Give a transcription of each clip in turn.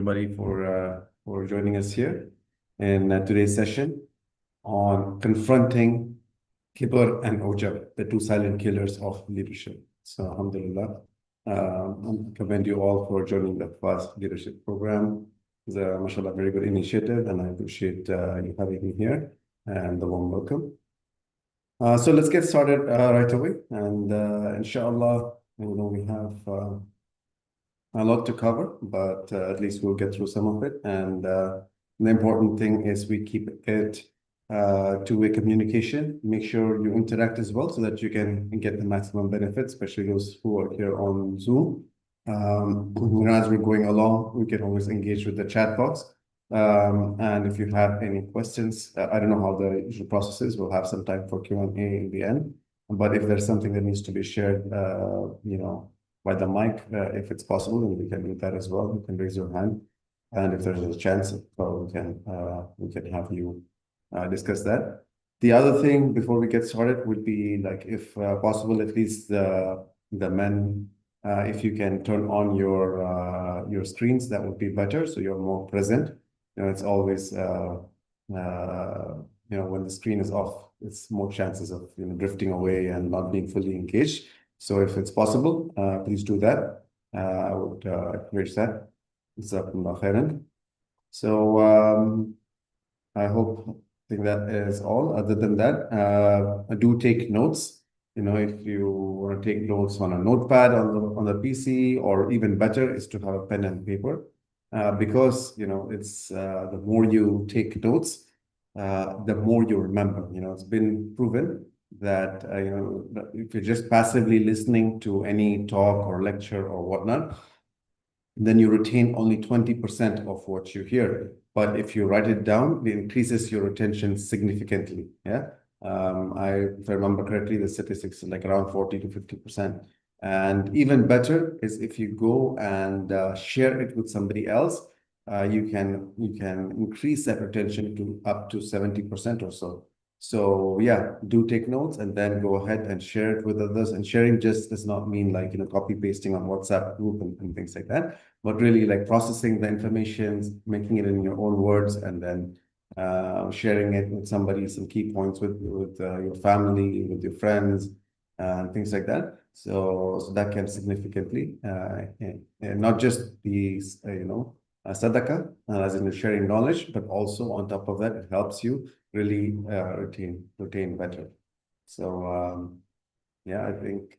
Everybody for joining us here in today's session on confronting Kibr and Ujub, the two silent killers of leadership. So, alhamdulillah, I commend you all for joining the FAST leadership program. It's a, mashallah, very good initiative, and I appreciate you having me here and the warm welcome. So let's get started right away, and inshallah, we have a lot to cover, but at least we'll get through some of it. And the important thing is we keep it two-way communication. Make sure you interact as well so that you can get the maximum benefits, especially those who are here on Zoom. As we're going along, we can always engage with the chat box. And if you have any questions, I don't know how the usual process is. We'll have some time for Q&A in the end. But if there's something that needs to be shared, by the mic, if it's possible, then we can do that as well. You can raise your hand, and if there's a chance, we can have you discuss that. The other thing before we get started would be like, if possible, at least the men, if you can turn on your screens, that would be better, so you're more present. It's always when the screen is off, it's more chances of drifting away and not being fully engaged. So if it's possible, please do that. I would encourage that. So I think that is all. Other than that, do take notes. If you want to take notes on a notepad on the PC, or even better is to have a pen and paper, because it's the more you take notes, the more you remember. It's been proven that if you're just passively listening to any talk or lecture or whatnot, then you retain only 20% of what you hear. But if you write it down, it increases your retention significantly. Yeah. If I remember correctly, the statistics are like around 40 to 50%. And even better is if you go and share it with somebody else, you can increase that retention to up to 70% or so. So yeah, do take notes and then go ahead and share it with others. And sharing just does not mean like copy pasting on WhatsApp group and things like that, but really like processing the information, making it in your own words, and then sharing it with somebody, some key points with your family, with your friends, and things like that. So that can significantly not just be sadaqah, as in sharing knowledge, but also on top of that, it helps you really retain better. So yeah, I think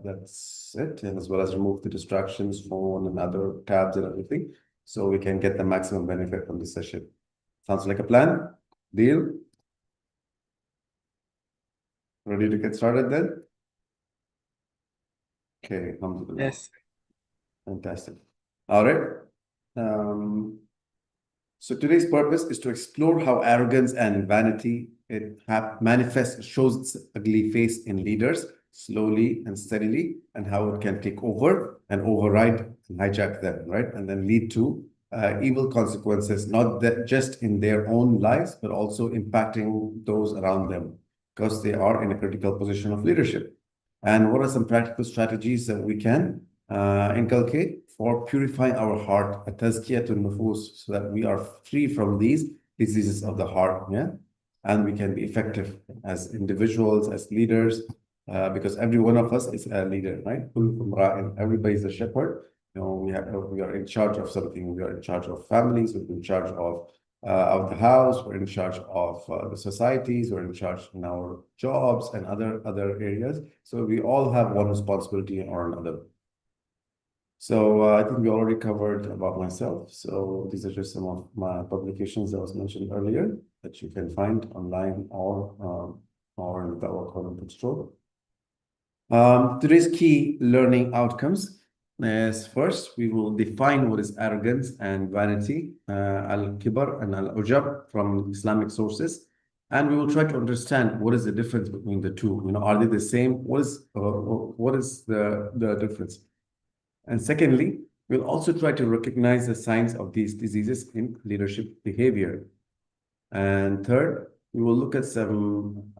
that's it, and as well as remove the distractions, phone and other tabs and everything, so we can get the maximum benefit from this session. Sounds like a plan? Deal? Ready to get started then? Okay, alhamdulillah. Yes. Fantastic. All right. So today's purpose is to explore how arrogance and vanity shows its ugly face in leaders slowly and steadily, and how it can take over and override and hijack them, right? And then lead to evil consequences, not that just in their own lives, but also impacting those around them, because they are in a critical position of leadership. And what are some practical strategies that we can inculcate for purifying our heart, a tazkiyatun nufus, so that we are free from these diseases of the heart, yeah? And we can be effective as individuals, as leaders, because every one of us is a leader, right? Everybody is a shepherd. We are in charge of something. We are in charge of families. We're in charge of the house. We're in charge of the societies. We're in charge in our jobs and other areas. So we all have one responsibility or another. So I think we already covered about myself. So these are just some of my publications that was mentioned earlier that you can find online or in the Quran bookstore. Today's key learning outcomes is, first, we will define what is arrogance and vanity, al-Kibr and al-Ujub, from Islamic sources. And we will try to understand what is the difference between the two. Are they the same? What is the difference? And secondly, we'll also try to recognize the signs of these diseases in leadership behavior. And third, we will look at some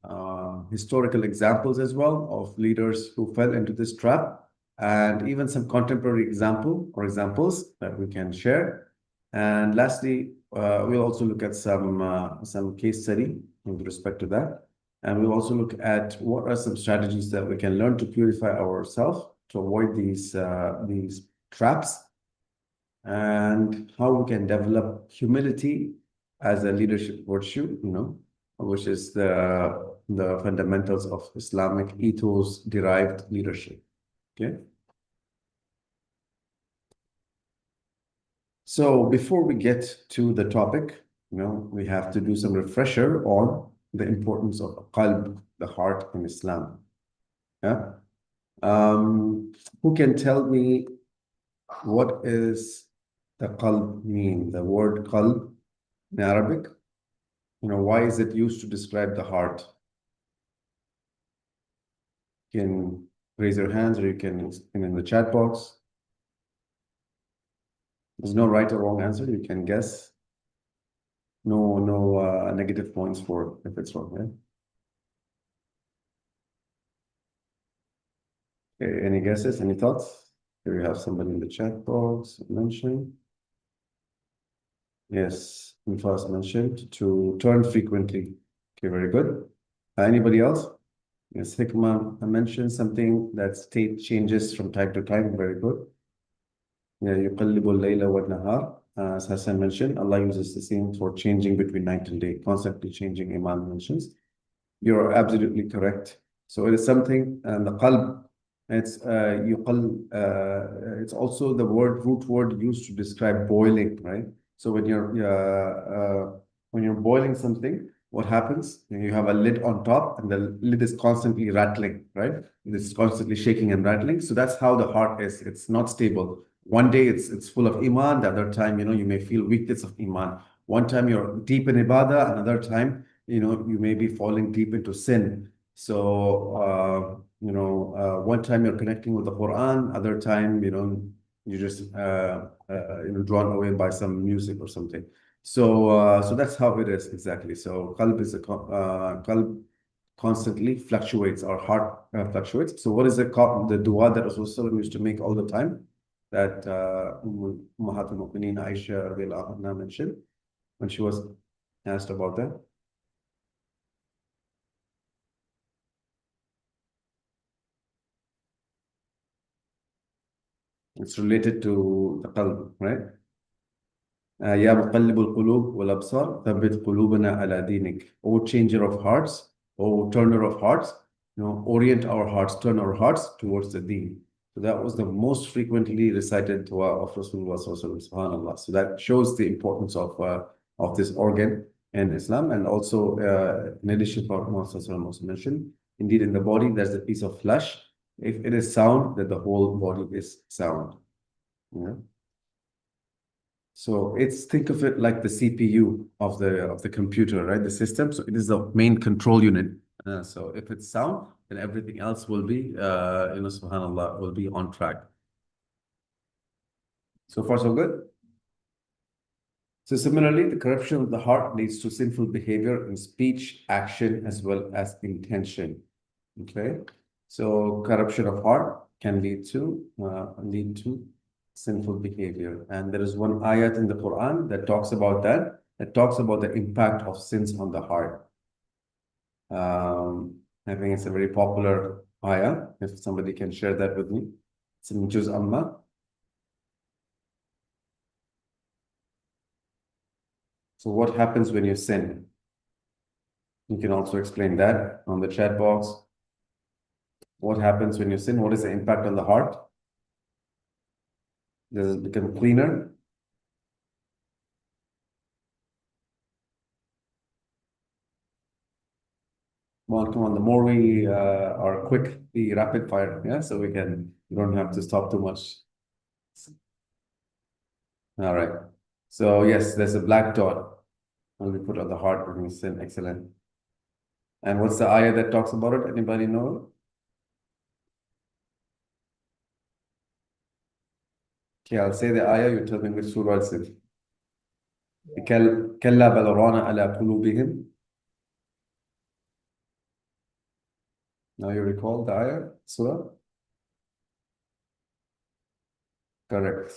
historical examples as well of leaders who fell into this trap, and even some contemporary examples that we can share. And lastly, we'll also look at some case study with respect to that. And we'll also look at what are some strategies that we can learn to purify ourselves to avoid these traps, and how we can develop humility as a leadership virtue, which is the fundamentals of Islamic ethos derived leadership. Okay. So before we get to the topic, we have to do some refresher on the importance of qalb, the heart in Islam. Yeah. Who can tell me what is the qalb mean? The word qalb in Arabic, why is it used to describe the heart? You can raise your hands, or you can in the chat box. There's no right or wrong answer. You can guess. No negative points for if it's wrong. Yeah? Okay, any guesses? Any thoughts? Here you have somebody in the chat box mentioning. Yes, Mufas mentioned to turn frequently. Okay, very good. Anybody else? Yes, Hikmah mentioned something that state changes from time to time. Very good. Yeah, يقلب الليل والنهار. As Hassan mentioned, Allah uses the same for changing between night and day, constantly changing, Imam mentions. You're absolutely correct. So it is something, and the qalb, it's also the root word used to describe boiling, right? So when you're boiling something, what happens? You have a lid on top, and the lid is constantly rattling, right? It's constantly shaking and rattling. So that's how the heart is. It's not stable. One day it's full of iman. The other time, you may feel weakness of iman. One time you're deep in ibadah. Another time, you may be falling deep into sin. So, one time you're connecting with the Quran, other time, you just, drawn away by some music or something. So that's how it is exactly. So qalb constantly fluctuates, our heart fluctuates. So what is the dua that Rasulullah used to make all the time that Ummahatul Mu'mineen Aisha radiallahu anha mentioned when she was asked about that? It's related to the qalb, right? يا مقلب القلوب والأبصار ثبت قلوبنا على دينك. O changer of hearts, O turner of hearts, orient our hearts, turn our hearts towards the deen. So that was the most frequently recited dua of Rasulullah subhanallah. So that shows the importance of this organ in Islam. And also, in addition to what Muhammad also mentioned, indeed in the body there's a piece of flesh. If it is sound, then the whole body is sound. Yeah. So think of it like the CPU of the computer, right? The system. So it is the main control unit. So if it's sound, then everything else will be, subhanallah, will be on track. So far, so good. So similarly, the corruption of the heart leads to sinful behavior in speech, action, as well as intention. Okay. So corruption of heart can lead to sinful behavior. And there is one ayat in the Quran that talks about that talks about the impact of sins on the heart. I think it's a very popular ayah. If somebody can share that with me. It's in Juz Amma. So what happens when you sin? You can also explain that on the chat box. What happens when you sin? What is the impact on the heart? Does it become cleaner? Well, come on, the more we are quick, the rapid fire, yeah, so we don't have to stop too much. All right. So yes, there's a black dot when we put on the heart when we sin. Excellent. And what's the ayah that talks about it? Anybody know? Okay, I'll say the ayah, you tell me which surah it's in. كلا بل ران على قلوبهم. Now you recall the ayah, surah? Correct.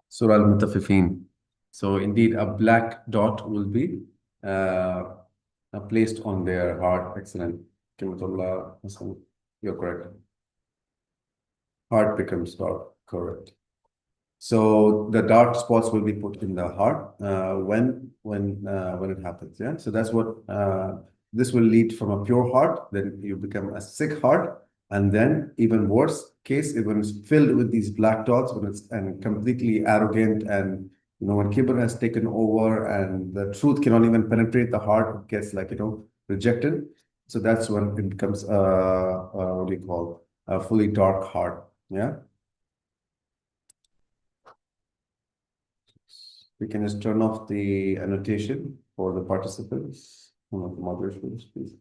Surah Al-Mutaffifin. So indeed, a black dot will be uh, placed on their heart. Excellent. Kimatullah, Hassan, you're correct. Heart becomes dark. Correct. So the dark spots will be put in the heart when it happens. Yeah. So that's what this will lead from a pure heart. Then you become a sick heart, and then even worse case, when it's filled with these black dots, when it's and completely arrogant, and when Kibr has taken over, and the truth cannot even penetrate the heart, it gets like rejected. So that's when it becomes what do you call a fully dark heart. Yeah. We can just turn off the annotation for the participants. One of the moderators, please.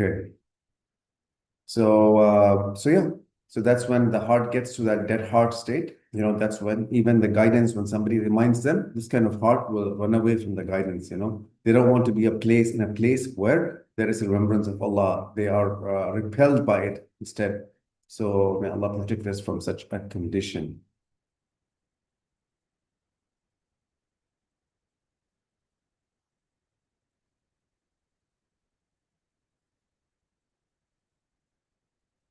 Okay. So yeah. So that's when the heart gets to that dead heart state. That's when even the guidance, when somebody reminds them, this kind of heart will run away from the guidance. They don't want to be in a place where there is a remembrance of Allah. They are repelled by it instead. So may Allah protect us from such a condition.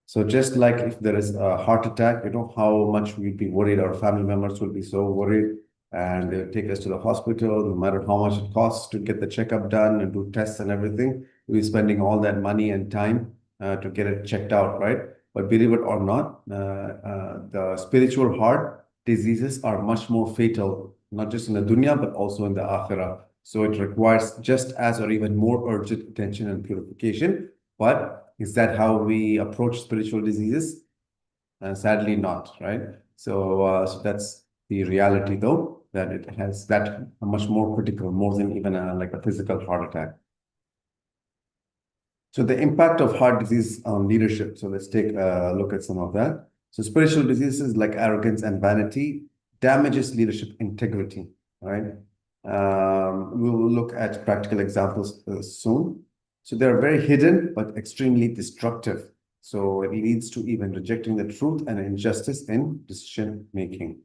So just like if there is a heart attack, how much we'd be worried, our family members will be so worried, and they'll take us to the hospital, no matter how much it costs to get the checkup done and do tests and everything. We're spending all that money and time to get it checked out, right? But believe it or not, the spiritual heart diseases are much more fatal, not just in the dunya, but also in the akhirah. So it requires just as or even more urgent attention and purification. But is that how we approach spiritual diseases? Sadly, not, right? So that's the reality, though, that it has that much more critical, more than even like a physical heart attack. So the impact of heart disease on leadership. So let's take a look at some of that. So spiritual diseases like arrogance and vanity damages leadership integrity, right? We will look at practical examples soon. So they're very hidden, but extremely destructive. So it leads to even rejecting the truth and injustice in decision making.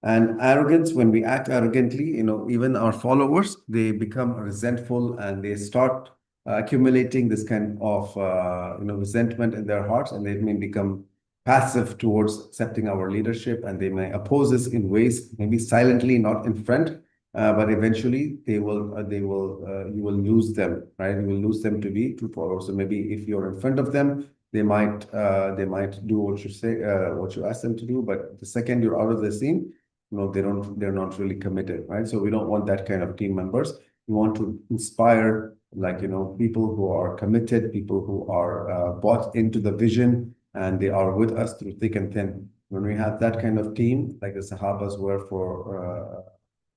And arrogance, when we act arrogantly, even our followers, they become resentful and they start accumulating this kind of, resentment in their hearts, and they may become passive towards accepting our leadership, and they may oppose us in ways, maybe silently, not in front, but eventually you will lose them, right? You will lose them to be true followers. So maybe if you're in front of them, they might do what you say, what you ask them to do, but the second you're out of the scene, they're not really committed, right? So we don't want that kind of team members. We want to inspire, like, people who are committed, people who are bought into the vision, and they are with us through thick and thin. When we have that kind of team, like the Sahabas were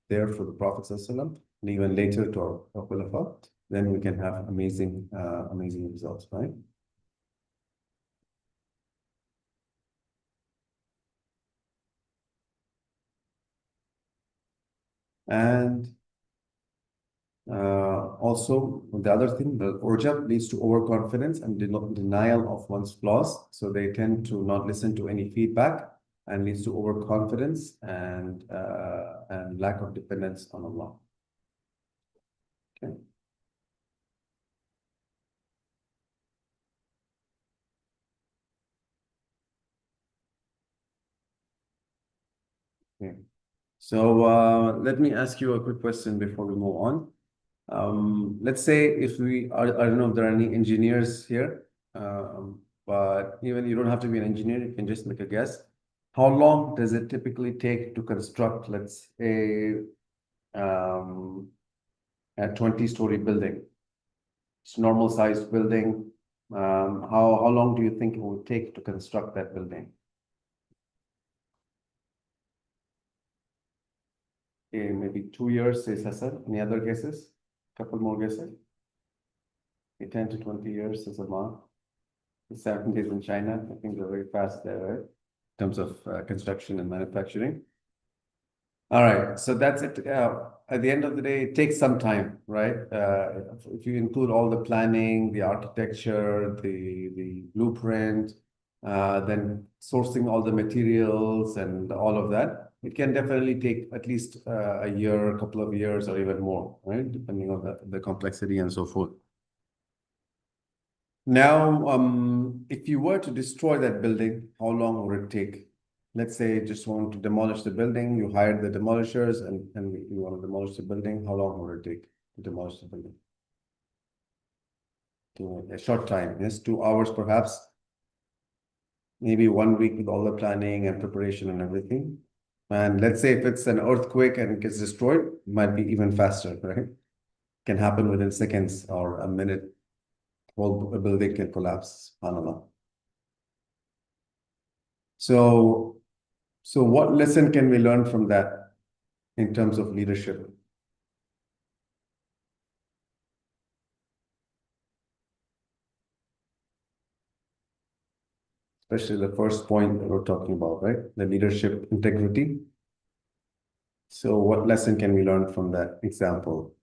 there for the Prophet ﷺ, and even later to our Khulafa, then we can have amazing results, right? And also, the other thing, the Ujub leads to overconfidence and denial of one's flaws. So they tend to not listen to any feedback, and leads to overconfidence and lack of dependence on Allah. Okay. Okay. So let me ask you a quick question before we move on. Let's say if I don't know if there are any engineers here, but even you don't have to be an engineer, you can just make a guess. How long does it typically take to construct, let's say, a 20-story building? It's a normal sized building. How long do you think it would take to construct that building? Okay, maybe 2 years, says Hassan. Any other guesses? Couple more guesses? Okay, 10 to 20 years is a mark. 70s in China. I think they're very fast there, right? In terms of construction and manufacturing. All right, so that's it. At the end of the day, it takes some time, right? If you include all the planning, the architecture, the blueprint, then sourcing all the materials and all of that. It can definitely take at least a year, a couple of years, or even more, right? Depending on the complexity and so forth. Now, if you were to destroy that building, how long would it take? Let's say you just want to demolish the building, you hired the demolishers and you want to demolish the building. How long would it take to demolish the building? A short time, yes, 2 hours perhaps, maybe 1 week with all the planning and preparation and everything. And let's say if it's an earthquake and it gets destroyed, it might be even faster, right? Can happen within seconds or a minute. Whole building can collapse. SubhanAllah. So, so what lesson can we learn from that in terms of leadership? Especially the first point that we're talking about, right? The leadership integrity. So what lesson can we learn from that example?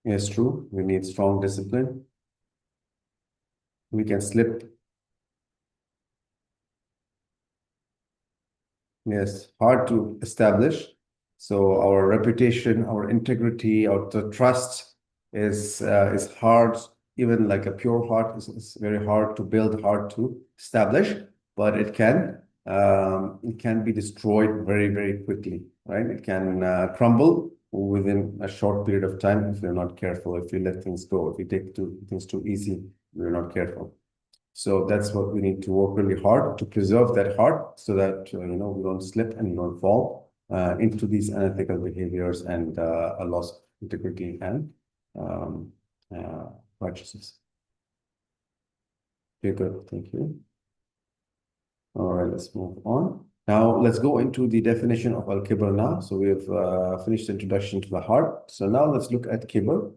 Yes, true. We need strong discipline. We can slip. Yes, hard to establish. So our reputation, our integrity, our the trust is hard. Even like a pure heart is very hard to build, hard to establish, but it can be destroyed very, very quickly, right? It can crumble within a short period of time if we're not careful, if we let things go, if we take things too easy, we're not careful. So that's what we need to work really hard to preserve that heart so that we don't slip and we don't fall into these unethical behaviors and a loss of integrity and um, uh, righteousness. Okay, good. Thank you. All right, let's move on. Now let's go into the definition of al-kibr now. So we have finished the introduction to the heart. So now let's look at kibr.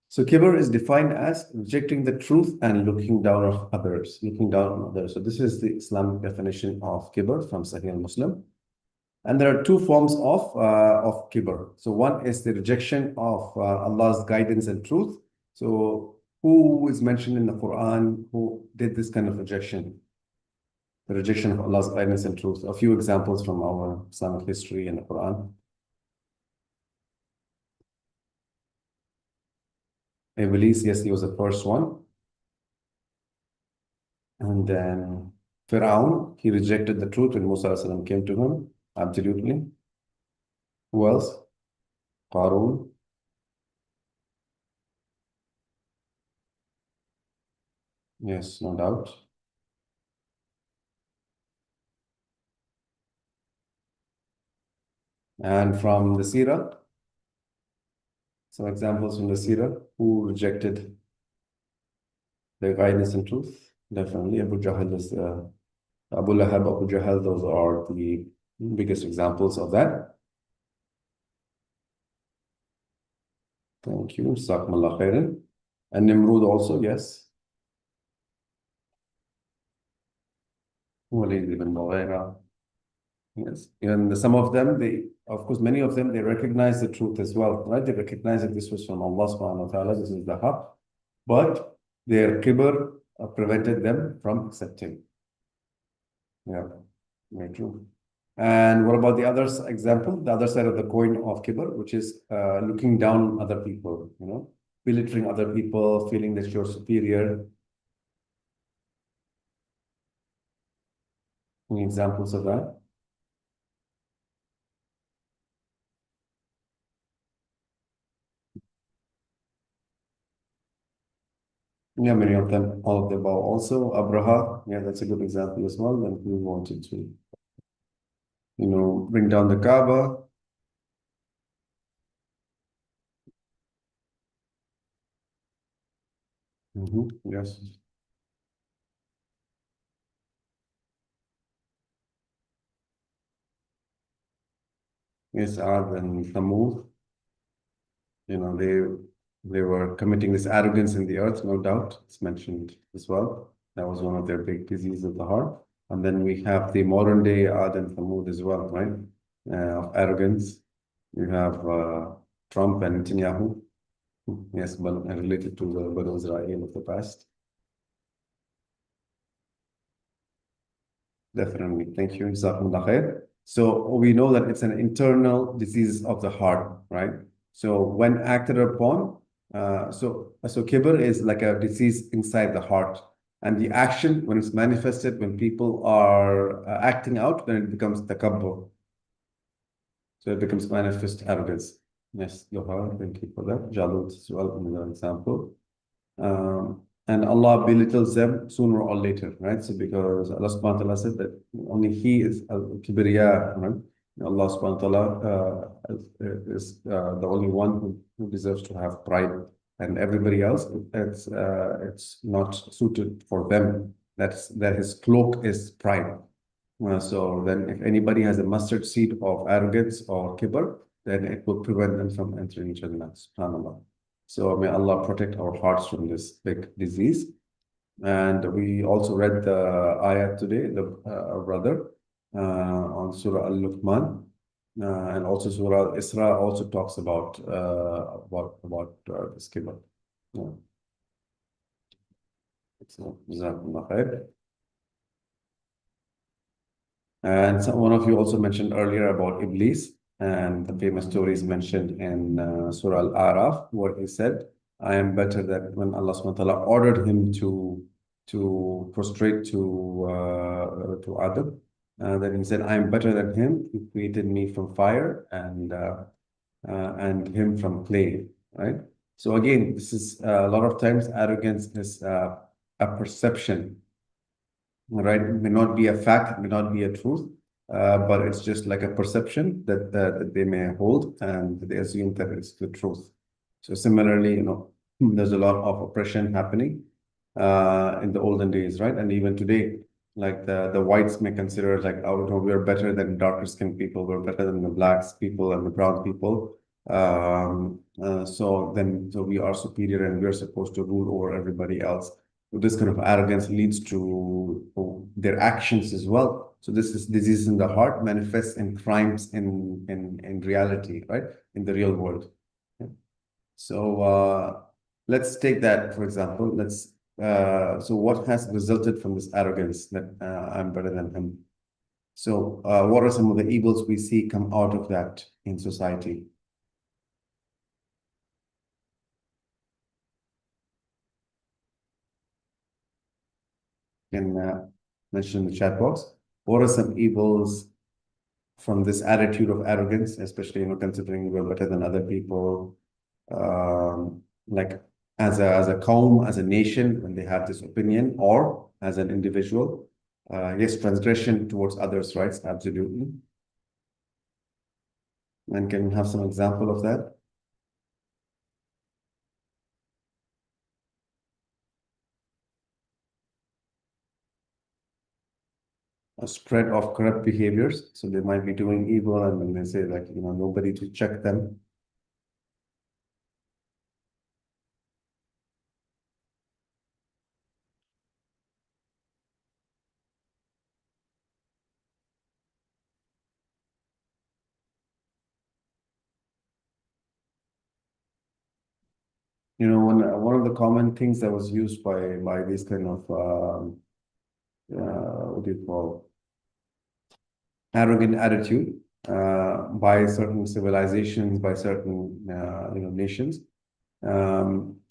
So kibr is defined as rejecting the truth and looking down on others, looking down on others. So this is the Islamic definition of kibr from Sahih Muslim. And there are two forms of kibr. So one is the rejection of Allah's guidance and truth. So who is mentioned in the Quran who did this kind of rejection? The rejection of Allah's guidance and truth. A few examples from our Islamic history in the Quran. Iblis, yes, he was the first one. And then Pharaoh, he rejected the truth when Musa salam came to him. Absolutely. Who else? Qarun. Yes, no doubt. And from the Sirah, some examples from the Sirah who rejected the guidance and truth. Definitely, Abu Jahl is Abu Lahab, Abu Jahl, those are the biggest examples of that. Thank you. Jazakumullah khairan. And Nimrud also, yes. Walid ibn Mughira. Yes. And some of them, of course, many of them, they recognize the truth as well, right? They recognize that this was from Allah subhanahu wa ta'ala, this is the haqq, but their kibr prevented them from accepting. Yeah, very true. And what about the other example, the other side of the coin of kibr, which is looking down on other people, belittling other people, feeling that you're superior? Any examples of that? Yeah, many of them, all of the above also. Abraha, yeah, that's a good example as well. When he wanted to, bring down the Kaaba. Yes. Yes, Ad and Thamud, they were committing this arrogance in the earth, no doubt. It's mentioned as well. That was one of their big diseases of the heart. And then we have the modern day Ad and Thamud as well, right? Of arrogance. You have Trump and Netanyahu. Yes, but related to the Banu Israel of the past. Definitely. Thank you. Jazakumullah khair. So we know that it's an internal disease of the heart, right? So when acted upon, so kibr is like a disease inside the heart, and the action when it's manifested, when people are acting out, then it becomes takabbur. So it becomes manifest arrogance. Yes, Lohar, thank you for that. Jalut as well, another example. And Allah belittles them sooner or later, right? So because Allah subhanahu wa ta'ala said that only He is al-kibriya, right? Allah subhanahu wa ta'ala is the only one who deserves to have pride, and everybody else, it's not suited for them. That His cloak is pride. So then if anybody has a mustard seed of arrogance or kibr, then it will prevent them from entering Jannah, subhanAllah. So may Allah protect our hearts from this big disease. And we also read the ayat today, the brother, on Surah Al-Luqman. And also Surah Al-Isra also talks about this kibr. Yeah. So, Jazakumullah khair. And one of you also mentioned earlier about Iblis, and the famous story is mentioned in Surah Al-Araf, where he said, I am better than when Allah subhanahu wa ta'ala ordered him to prostrate to Adam. Then he said, I am better than him. He created me from fire and him from clay, right? So again, this is a lot of times arrogance is a perception, right? It may not be a fact, it may not be a truth, but it's just like a perception that they may hold, and they assume that it's the truth. So similarly, there's a lot of oppression happening in the olden days, right? And even today, like the whites may consider like, oh, no, we're better than darker skinned people, we're better than the blacks people and the brown people. So we are superior and we're supposed to rule over everybody else. This kind of arrogance leads to their actions as well. So this is disease in the heart manifests in crimes in reality, right? In the real world. Yeah. So let's take that for example. So what has resulted from this arrogance that I'm better than him? So what are some of the evils we see come out of that in society? Can mention in the chat box. What are some evils from this attitude of arrogance, especially considering we're better than other people, like as a kaum, as a nation, when they have this opinion, or as an individual? Yes, transgression towards others' rights, absolutely. And can you have some example of that? A spread of corrupt behaviors. So they might be doing evil, and then they say like, nobody to check them. One of the common things that was used by these kind of what do you call arrogant attitude by certain civilizations, by certain nations,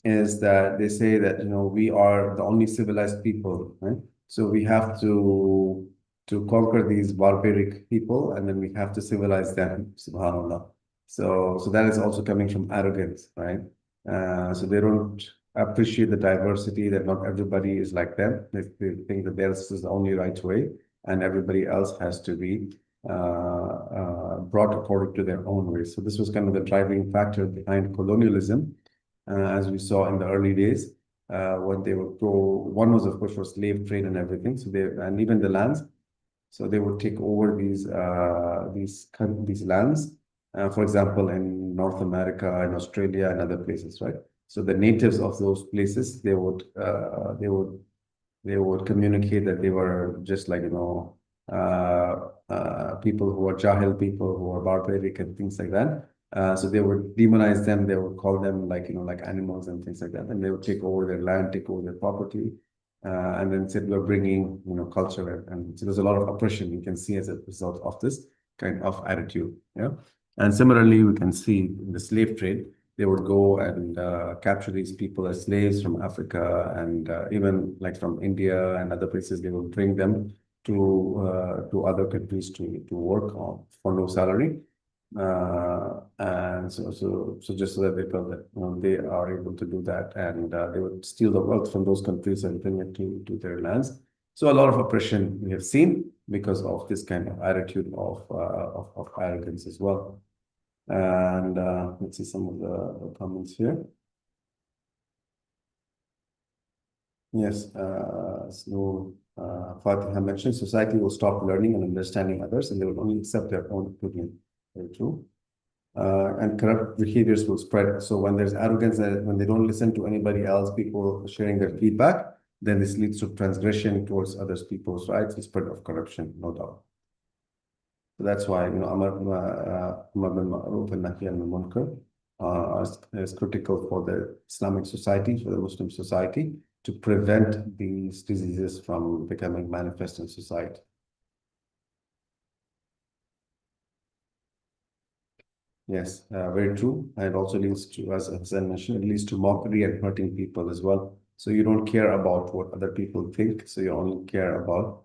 is that they say that we are the only civilized people, right? So we have to conquer these barbaric people, and then we have to civilize them, subhanallah. So that is also coming from arrogance, right? So they don't appreciate the diversity, that not everybody is like them. They think that theirs is the only right way, and everybody else has to be brought according to their own way. So this was kind of the driving factor behind colonialism, as we saw in the early days, when they would go. One was, of course, for slave trade and everything. So and even the lands. So they would take over these lands, for example, in North America, in Australia, and other places, right? So the natives of those places, they would communicate that they were just like people who are Jahil, people who are barbaric and things like that. So they would demonize them. They would call them like, like animals and things like that. And they would take over their land, take over their property. And then said, we're bringing, culture. And so there's a lot of oppression you can see as a result of this kind of attitude. Yeah. And similarly, we can see in the slave trade, they would go and capture these people as slaves from Africa and even like from India and other places. They would bring them to other countries to work on for no salary. And so just so that they felt that they are able to do that, and they would steal the wealth from those countries and bring it to their lands. So a lot of oppression we have seen because of this kind of attitude of arrogance as well. And let's see some of the comments here. Yes, so Fatiha mentioned society will stop learning and understanding others, and they will only accept their own opinion. Very true. And corrupt behaviors will spread. So when there's arrogance, when they don't listen to anybody else, people sharing their feedback, then this leads to transgression towards others people's rights and spread of corruption, no doubt. So that's why, Amar bin Ma'ruf and Nahi anil Munkar is critical for the Islamic society, for the Muslim society, to prevent these diseases from becoming manifest in society. Yes, very true. And it also leads to, as Hassan mentioned, it leads to mockery and hurting people as well. So you don't care about what other people think. So you only care about,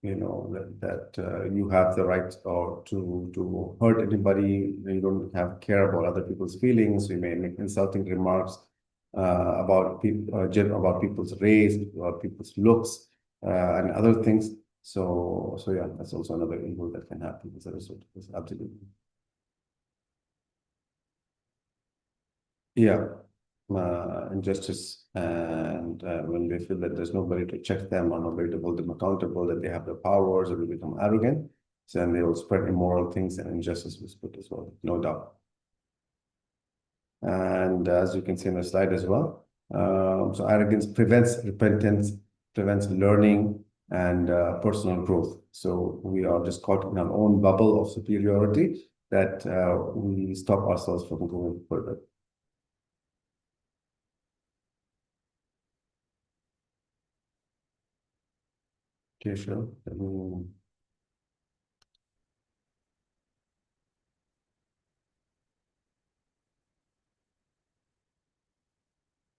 that you have the right or to hurt anybody. You don't have care about other people's feelings. You may make insulting remarks about people, about people's race, about people's looks, and other things. So yeah, that's also another evil that can happen as a result of this. Absolutely. Yeah, injustice, and when they feel that there's nobody to check them or nobody to hold them accountable, that they have the powers or they become arrogant, so then they will spread immoral things and injustice will spread as well, no doubt. And as you can see in the slide as well, so arrogance prevents repentance, prevents learning and personal growth. So we are just caught in our own bubble of superiority that we stop ourselves from going further. Okay, sure.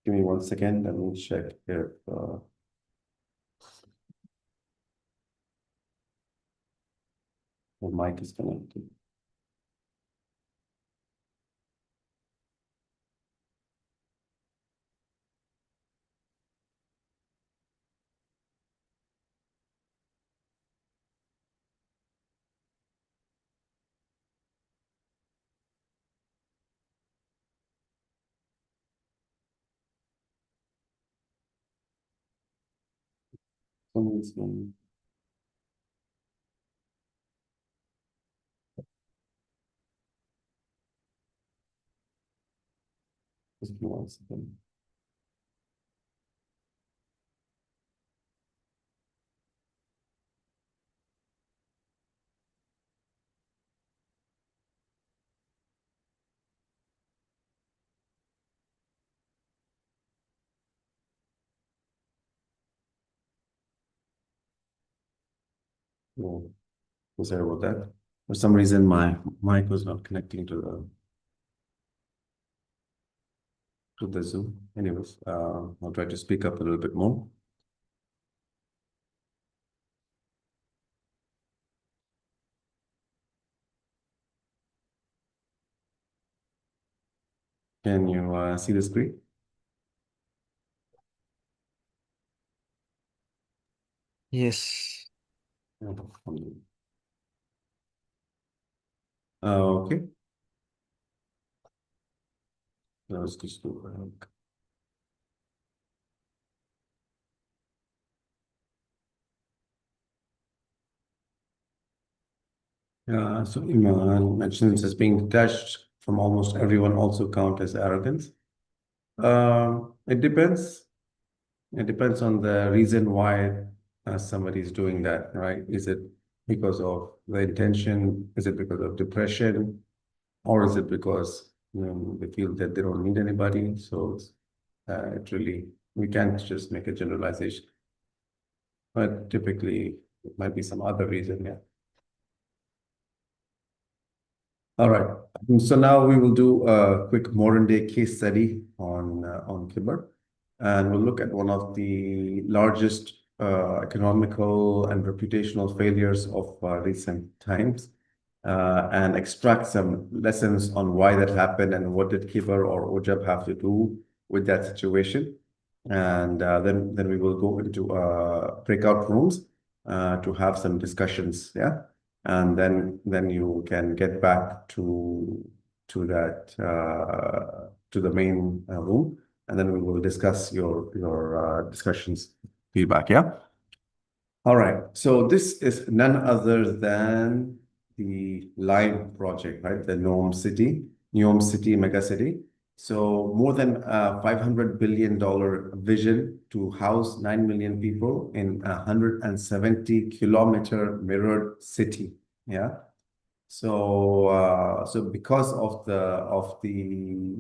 Give me 1 second. Let me check if the mic is connected. Someone's just give me 1 second. No, I'm sorry about that. For some reason, my mic was not connecting to the Zoom. Anyways, I'll try to speak up a little bit more. Can you see the screen? Yes. Okay. Let's just do so Iman mentions as being detached from almost everyone also count as arrogance. It depends. It depends on the reason why somebody is doing that, right? Is it because of the intention? Is it because of depression? or is it because they feel that they don't need anybody? So it really, we can't just make a generalization, but typically it might be some other reason. Yeah. All right. So now we will do a quick modern day case study on Kibr, and we'll look at one of the largest economical and reputational failures of recent times, and extract some lessons on why that happened and what did Kibr or Ujub have to do with that situation. And then we will go into breakout rooms to have some discussions. Yeah, and then you can get back to to the main room, and then we will discuss your discussions feedback. Yeah. All right. So this is none other than the Lime project, right? The Neom City megacity. So more than $500 billion vision to house 9 million people in a 170-kilometer mirrored city. Yeah. So because of the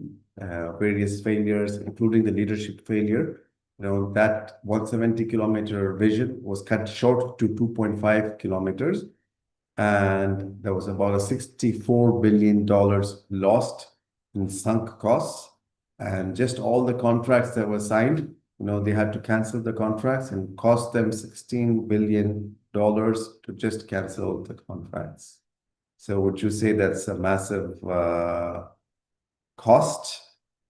various failures, including the leadership failure, that 170-kilometer vision was cut short to 2.5 kilometers, and there was about a $64 billion lost in sunk costs, and just all the contracts that were signed, they had to cancel the contracts and cost them $16 billion to just cancel the contracts. So would you say that's a massive cost,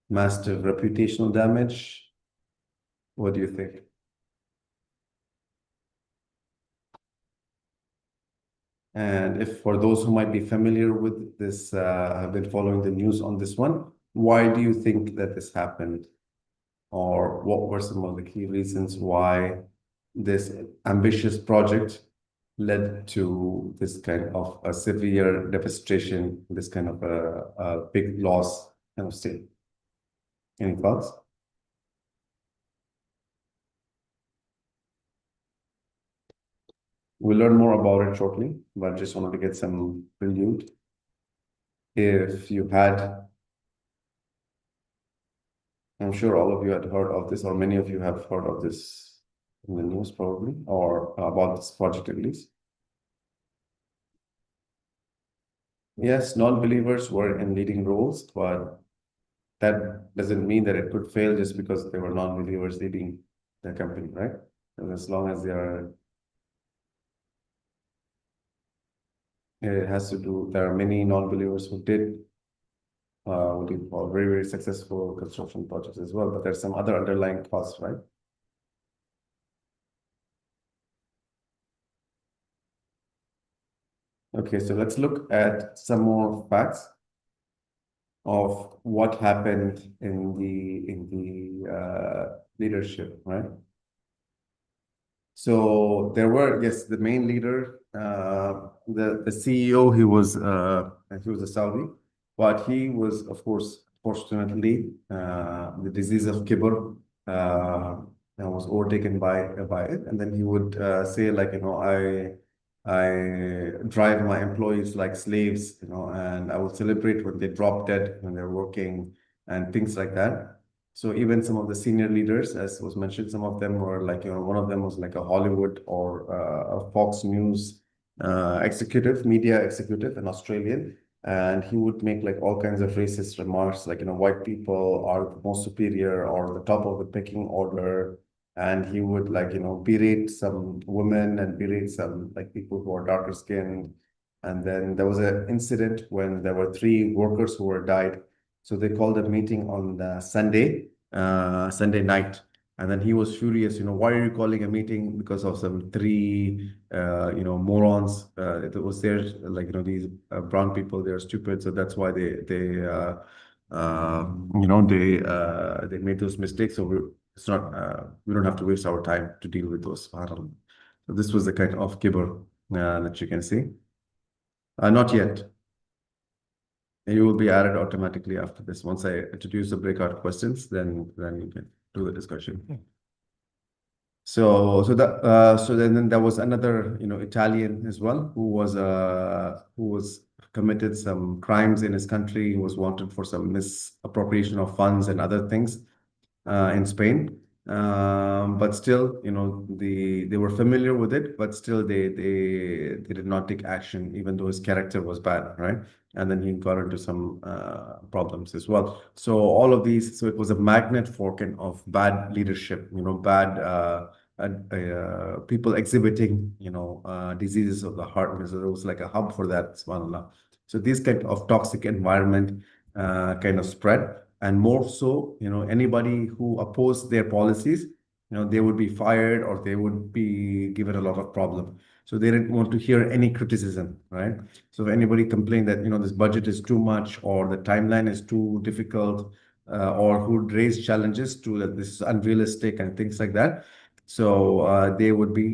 massive reputational damage? What do you think? And if for those who might be familiar with this, have been following the news on this one, why do you think that this happened? Or what were some of the key reasons why this ambitious project led to this kind of a severe devastation, this kind of a big loss kind of state? Any thoughts? We'll learn more about it shortly, but just wanted to get some prelude. If you had, I'm sure all of you had heard of this, or many of you have heard of this in the news probably, or about this project at least. Yes, non-believers were in leading roles, but that doesn't mean that it could fail just because they were non-believers leading the company, right? And as long as they are, it has to do, there are many non-believers who did what do you call very, very successful construction projects as well, but there's some other underlying costs, right? Okay, so let's look at some more facts of what happened in the leadership, right? So there were, yes, the main leader, the CEO, he was a Saudi, but he was, of course, fortunately, the disease of Kibr was overtaken by it, and then he would say like, I drive my employees like slaves, and I will celebrate when they drop dead when they're working and things like that. So even some of the senior leaders, as was mentioned, some of them were like, one of them was like a Hollywood or a Fox News executive, media executive, an Australian. And he would make like all kinds of racist remarks, like, white people are the most superior or the top of the pecking order. And he would like, berate some women and berate some like people who are darker skinned. And then there was an incident when there were 3 workers who were died. So they called a meeting on the Sunday night. And then he was furious, why are you calling a meeting because of some 3, morons? It was there, like, these brown people, they're stupid. So that's why they made those mistakes. So it's not, we don't have to waste our time to deal with those. I don't know. So this was the kind of Kibr that you can see. Not yet. You will be added automatically after this. Once I introduce the breakout questions, then you can do the discussion. So then there was another Italian as well who was committed some crimes in his country. He was wanted for some misappropriation of funds and other things in Spain. But still, they were familiar with it, but still they did not take action, even though his character was bad, right? And then he got into some problems as well. So all of these, so it was a magnet for kind of bad leadership, bad people exhibiting, diseases of the heart. So there was like a hub for that, subhanAllah. So this kind of toxic environment kind of spread, and more so, anybody who opposed their policies, they would be fired or they would be given a lot of problem. So they didn't want to hear any criticism, right? So if anybody complained that, this budget is too much or the timeline is too difficult, or who would raise challenges to that this is unrealistic and things like that, so they would be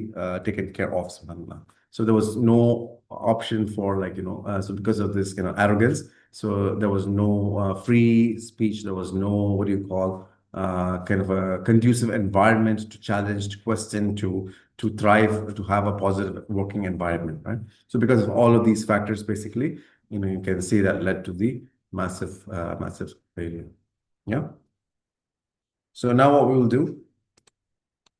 taken care of, subhanAllah. So there was no option for like, so because of this, arrogance, so there was no free speech. There was no, what do you call, kind of a conducive environment to challenge, to question, to thrive, to have a positive working environment, right? So because of all of these factors, basically, you can see that led to the massive failure. Yeah. So now what we will do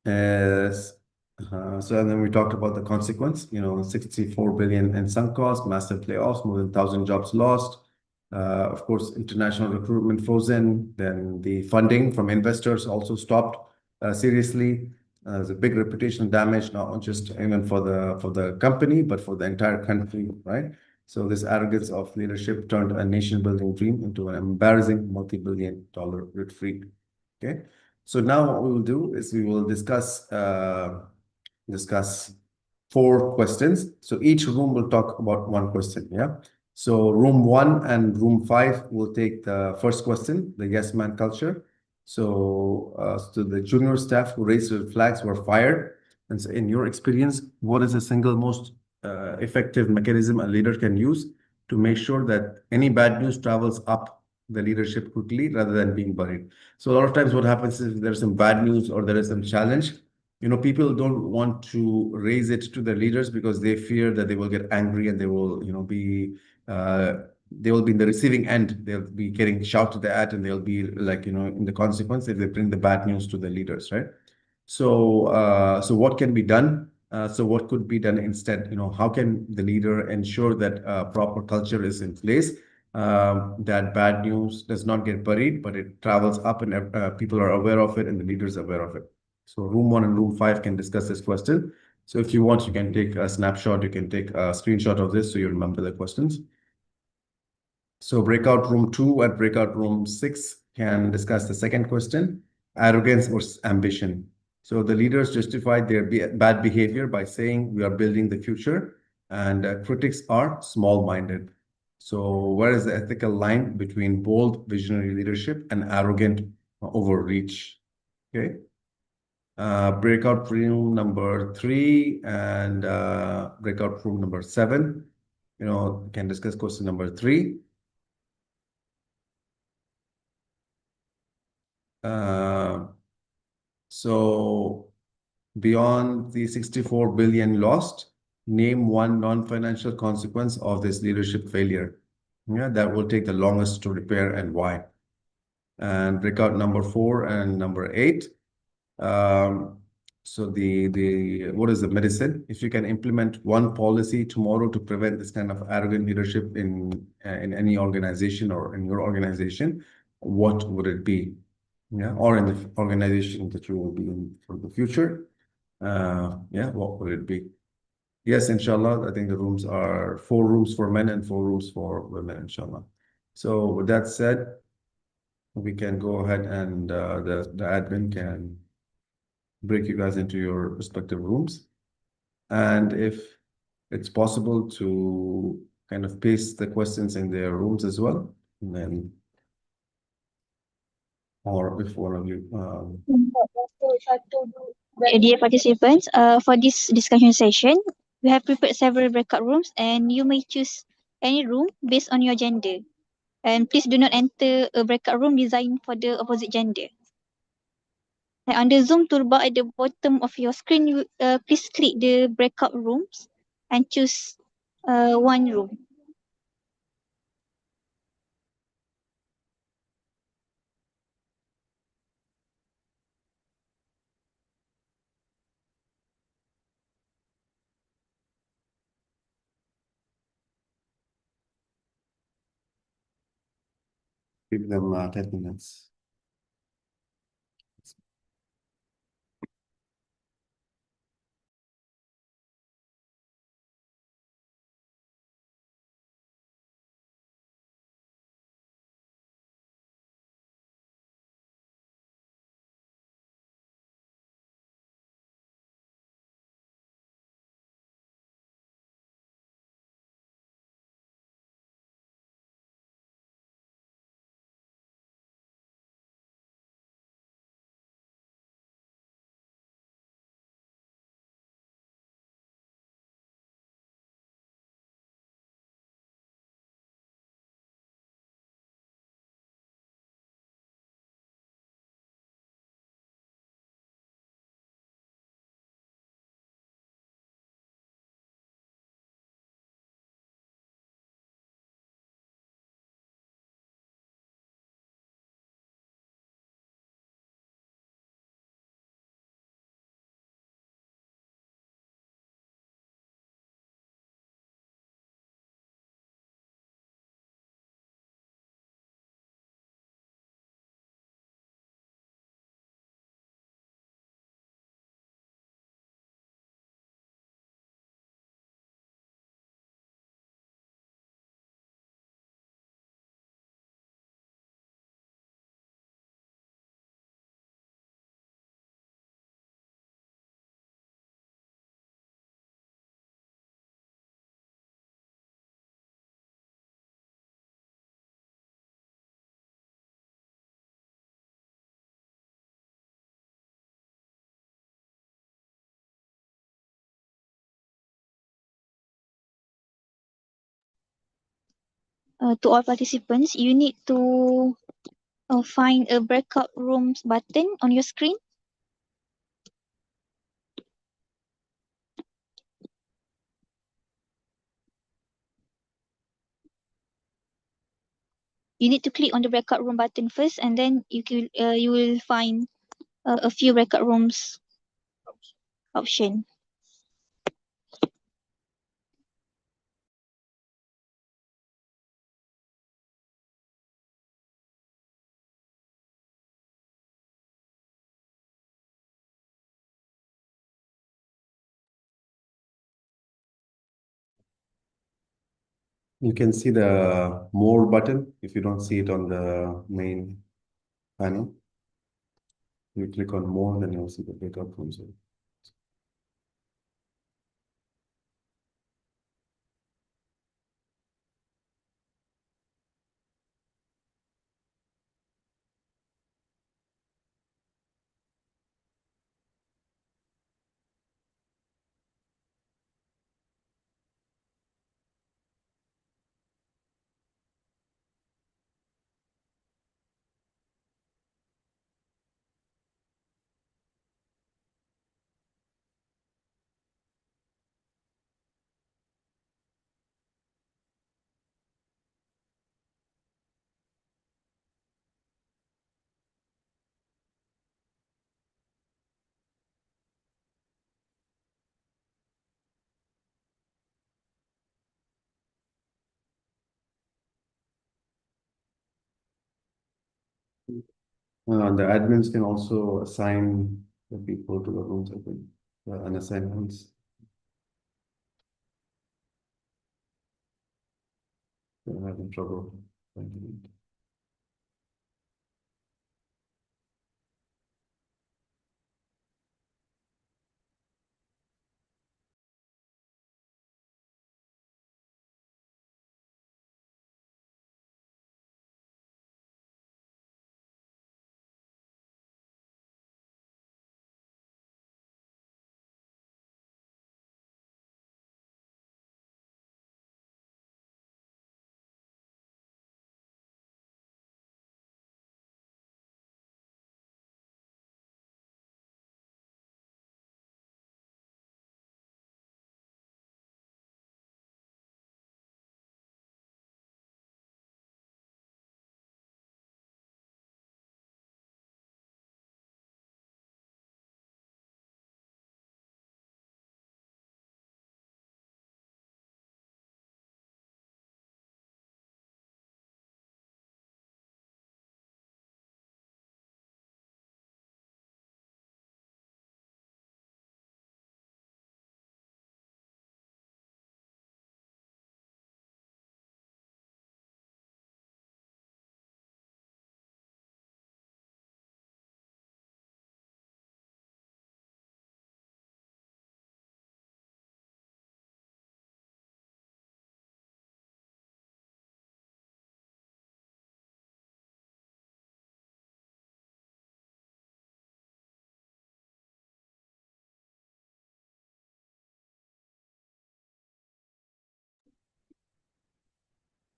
is, so and then we talked about the consequence, 64 billion in sunk costs, massive layoffs, more than 1,000 jobs lost. Of course, international recruitment frozen. Then the funding from investors also stopped seriously. There's a big reputational damage, not just even for the company, but for the entire country, right? So this arrogance of leadership turned a nation-building dream into an embarrassing multi-billion-dollar retreat. Okay. So now what we will do is we will discuss 4 questions. So each room will talk about 1 question. Yeah. So room 1 and room 5 will take the first question, the yes man culture. So the junior staff who raised red flags were fired. And so in your experience, what is the single most effective mechanism a leader can use to make sure that any bad news travels up the leadership quickly rather than being buried? So a lot of times what happens is there's some bad news or there is some challenge, people don't want to raise it to their leaders because they fear that they will get angry and they will, uh, they will be in the receiving end. They'll be getting shouted at and they'll be like, in the consequence if they bring the bad news to the leaders, right? So what can be done? So what could be done instead? How can the leader ensure that proper culture is in place, that bad news does not get buried, but it travels up and people are aware of it and the leaders are aware of it. So room 1 and room 5 can discuss this question. So if you want, you can take a snapshot, you can take a screenshot of this so you remember the questions. So breakout room 2 and breakout room 6 can discuss the second question, arrogance versus ambition. So the leaders justified their bad behavior by saying we are building the future, and critics are small-minded. So where is the ethical line between bold visionary leadership and arrogant overreach? Okay. Breakout room number 3 and breakout room number 7, can discuss question number 3. So beyond the 64 billion lost, name one non-financial consequence of this leadership failure. Yeah, that will take the longest to repair and why. And breakout number 4 and number 8. So the what is the medicine? If you can implement one policy tomorrow to prevent this kind of arrogant leadership in any organization or in your organization, what would it be? Yeah, or in the organization that you will be in for the future. Yeah, what would it be? Yes, inshallah. I think the rooms are 4 rooms for men and 4 rooms for women, inshallah. So with that said, we can go ahead and the admin can break you guys into your respective rooms. And if it's possible to kind of paste the questions in their rooms as well, and then, or if one of you, Dear participants, for this discussion session, we have prepared several breakout rooms and you may choose any room based on your gender. And please do not enter a breakout room designed for the opposite gender. And on the Zoom toolbar at the bottom of your screen, please click the breakout rooms and choose one room. Give them 10 minutes. To all participants, you need to find a breakout rooms button on your screen. You need to click on the breakout room button first, and then you will find a few breakout rooms option. You can see the more button if you don't see it on the main panel. You click on more, then you'll see the breakout rooms. The admins can also assign the people to the rooms, I think, and assignments. They're having trouble finding it.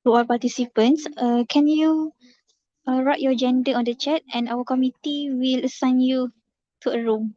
To all participants, can you write your gender on the chat, and our committee will assign you to a room.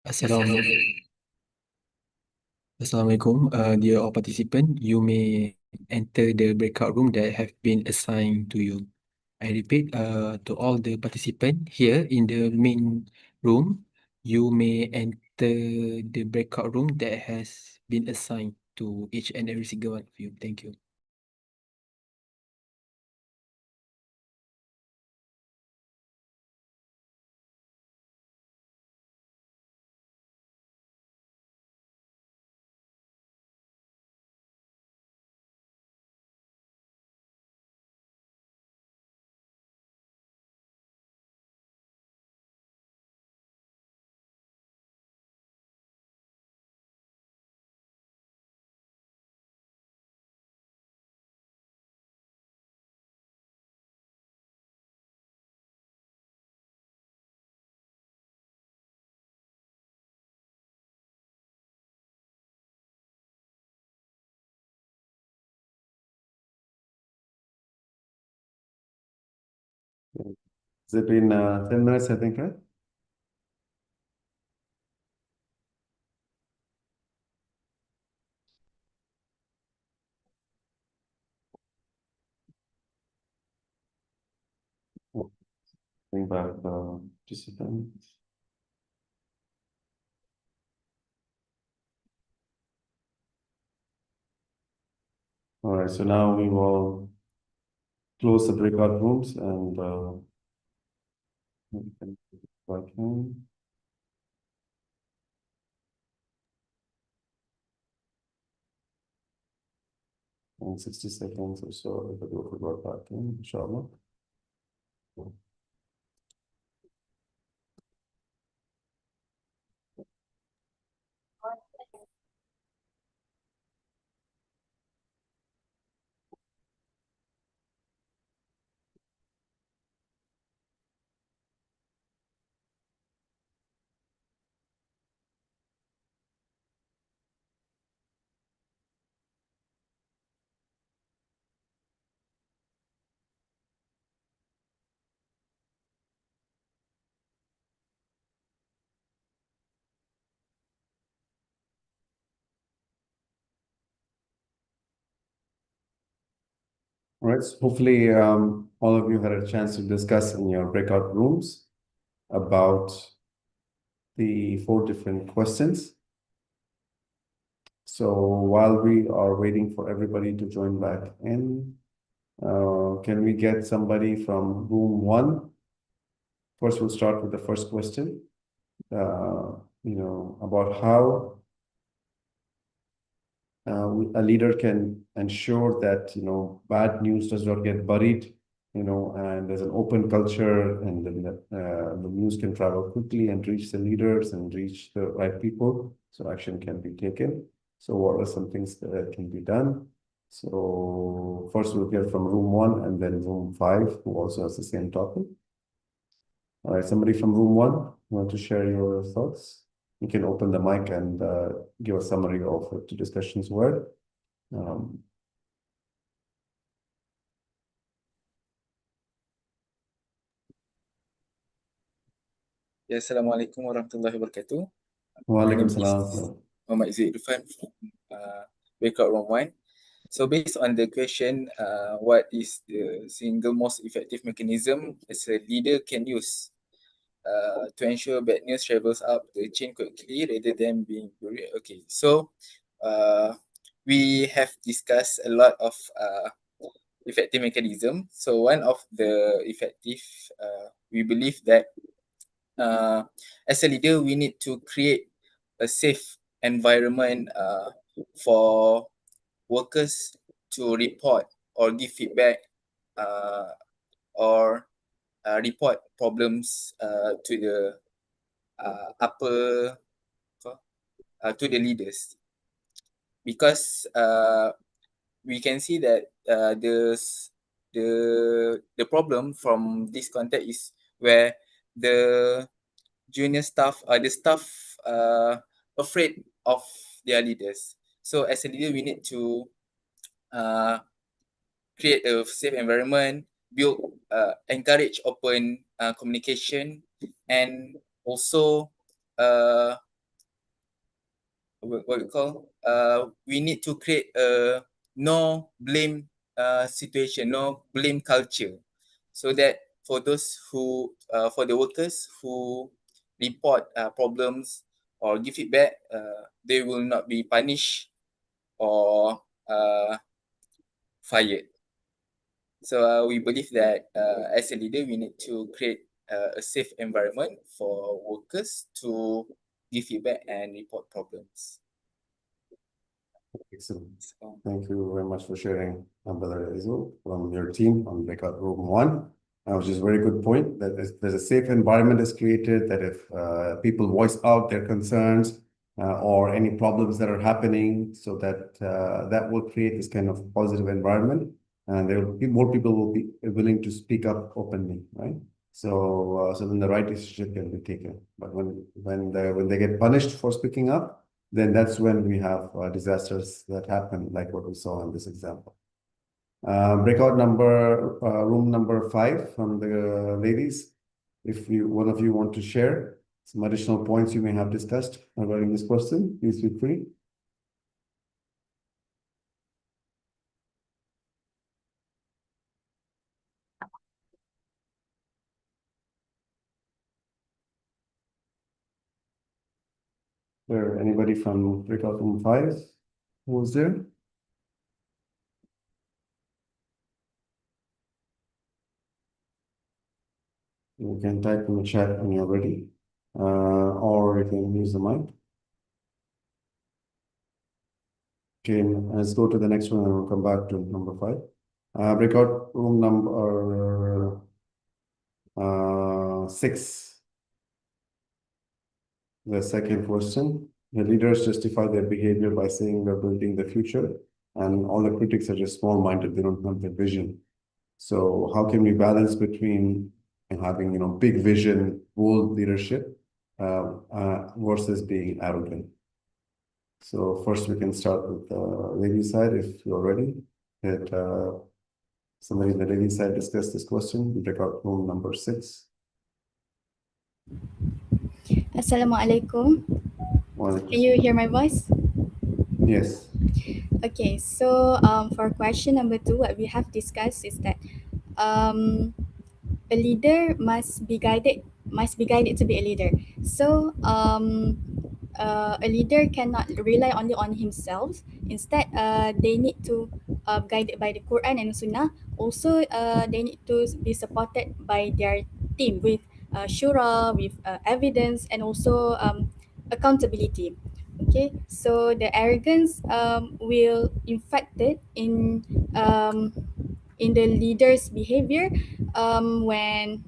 Assalamualaikum, dear all participant. You may enter the breakout room that have been assigned to you. I repeat, to all the participant here in the main room, you may enter the breakout room that has been assigned to each and every single one of you. Thank you. Has it been 10 minutes, I think, right? Oh, bring back the participants. All right, so now we will close the breakout rooms and we can go back in. In 60 seconds or so, everybody will go back in, inshallah. All right, so hopefully all of you had a chance to discuss in your breakout rooms about the 4 different questions. So while we are waiting for everybody to join back in, can we get somebody from room 1? First, we'll start with the first question, about how a leader can ensure that, bad news does not get buried, and there's an open culture, and then the news can travel quickly and reach the leaders and reach the right people, so action can be taken. So what are some things that can be done? So first we'll hear from room 1 and then room 5, who also has the same topic. All right, somebody from room 1 want to share your thoughts? You can open the mic and give a summary of what the discussions were. Ya, Assalamualaikum warahmatullahi wabarakatuh. Walaikum My name is salam. Muhammad Zaid Irfan from Breakout Room 1. So based on the question, what is the single most effective mechanism as a leader can use to ensure bad news travels up the chain quickly rather than being buried? Okay, so we have discussed a lot of effective mechanism. So one of the effective, we believe that as a leader, we need to create a safe environment for workers to report or give feedback or report problems to the upper to the leaders, because we can see that the problem from this context is where the junior staff, the staff afraid of their leaders. So as a leader, we need to create a safe environment, build, encourage open communication, and also what we call, we need to create a no blame situation, no blame culture, so that for those who, for the workers who report problems or give feedback, they will not be punished or fired. So we believe that as a leader, we need to create a safe environment for workers to give feedback and report problems. Excellent. So, Thank you very much for sharing, Brother Izul, from your team on Breakout Room 1. Which is a very good point, that there's a safe environment is created, that if people voice out their concerns or any problems that are happening, so that that will create this kind of positive environment, and there will be more people will be willing to speak up openly, right? So then the right decision can be taken. But when they get punished for speaking up, then that's when we have disasters that happen, like what we saw in this example. Breakout number, room number 5 from the ladies. If one of you want to share some additional points you may have discussed regarding this question, please feel free. There anybody from breakout room 5 who was there? You can type in the chat when you're ready, or you can use the mic. Okay, let's go to the next one and we'll come back to number 5. Breakout room number 6. The second question, the leaders justify their behavior by saying we're building the future, and all the critics are just small-minded, they don't have the vision. So how can we balance between having, big vision, bold leadership, versus being arrogant? So first we can start with the lady side, if you're ready. That somebody in the lady side discuss this question. Breakout room number 6. Assalamualaikum. Can you hear my voice? Yes. Okay, so for question number 2, what we have discussed is that a leader must be guided to be a leader. So a leader cannot rely only on himself. Instead, they need to guided by the Quran and Sunnah. Also, they need to be supported by their team with shura, with evidence, and also accountability. Okay, so the arrogance will infected in the leader's behavior when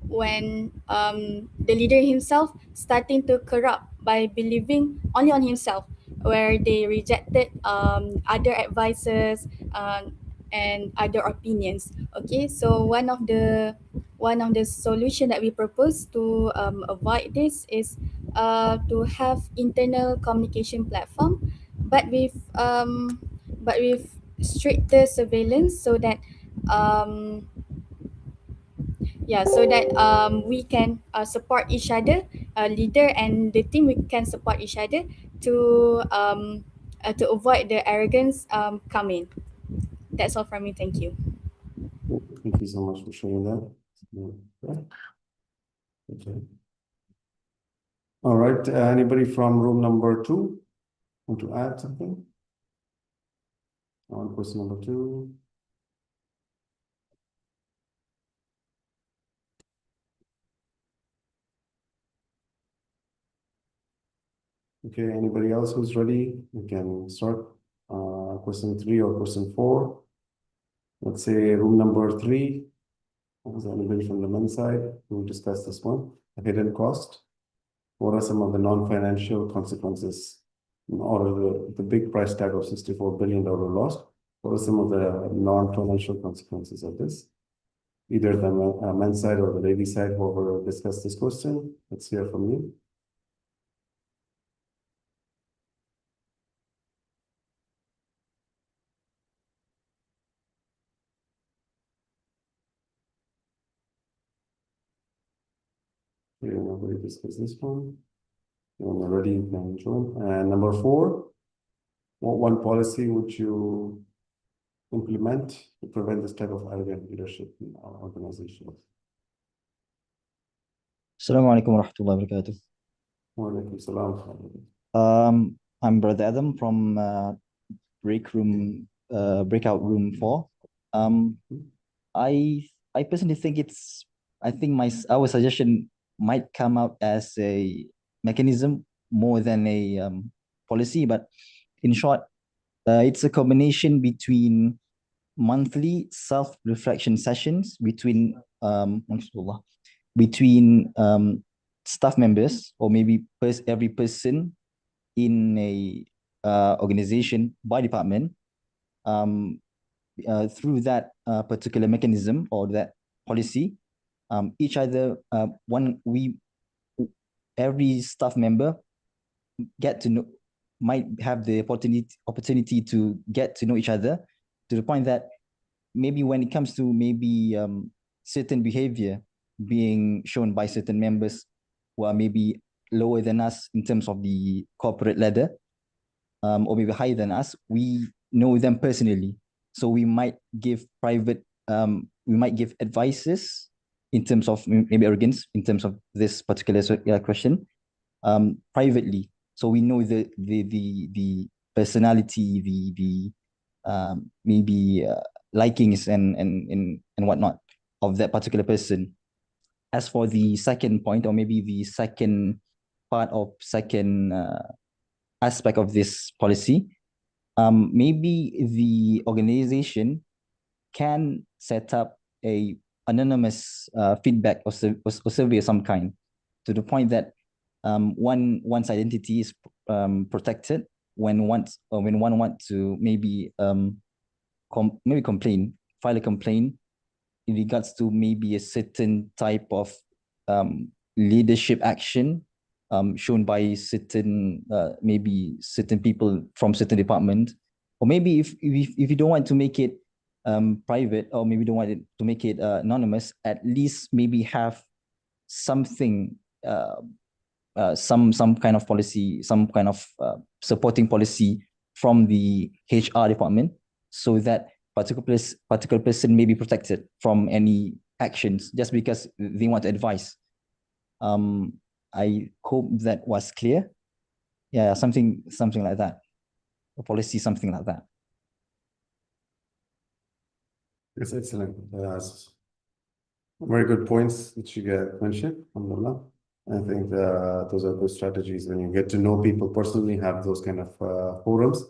the leader himself starting to corrupt by believing only on himself, where they rejected other advices and other opinions. Okay, so one of the solution that we propose to avoid this is to have internal communication platform, but with stricter surveillance, so that we can support each other, leader and the team, we can support each other to avoid the arrogance coming. That's all from me. Thank you. Thank you so much for sharing that. Okay. All right. Anybody from room number 2 want to add something on question number 2? Okay, anybody else who's ready? We can start question 3 or question 4. Let's say room number 3. Is anybody from the men's side who discuss this one? A hidden cost. What are some of the non-financial consequences, or the big price tag of $64 billion lost? What are some of the non-financial consequences of this? Either the men's side or the ladies' side, whoever discuss this question. Let's hear from you. Okay, nobody discuss this one. When you're ready, you can join. And number 4, what one policy would you implement to prevent this type of arrogant leadership in our organizations? Assalamu alaikum warahmatullahi wabarakatuh. Wa alaikum salam. I'm Brother Adam from breakout room 4. I personally think our suggestion might come out as a mechanism more than a policy, but in short, it's a combination between monthly self-reflection sessions between staff members, or maybe every person in a organization by department, through that particular mechanism or that policy, every staff member might have the opportunity to get to know each other, to the point that maybe when it comes to certain behavior being shown by certain members who are maybe lower than us in terms of the corporate ladder, or maybe higher than us, we know them personally. So we might give advices in terms of maybe arrogance, in terms of this particular question, privately. So we know the personality, maybe likings and whatnot of that particular person. As for the second point, or maybe the second aspect of this policy, maybe the organization can set up a anonymous feedback or survey of some kind, to the point that one's identity is protected when one wants to file a complaint in regards to maybe a certain type of leadership action shown by certain people from certain department. Or maybe if you don't want to make it private, or maybe don't want it to make it anonymous, at least maybe have something, some kind of policy, some kind of supporting policy from the HR department, so that particular person may be protected from any actions just because they want advice. I hope that was clear. Yeah, something like that. A policy, something like that. It's excellent. Very good points that you get mentioned. Alhamdulillah. I think those are good strategies when you get to know people personally, have those kind of forums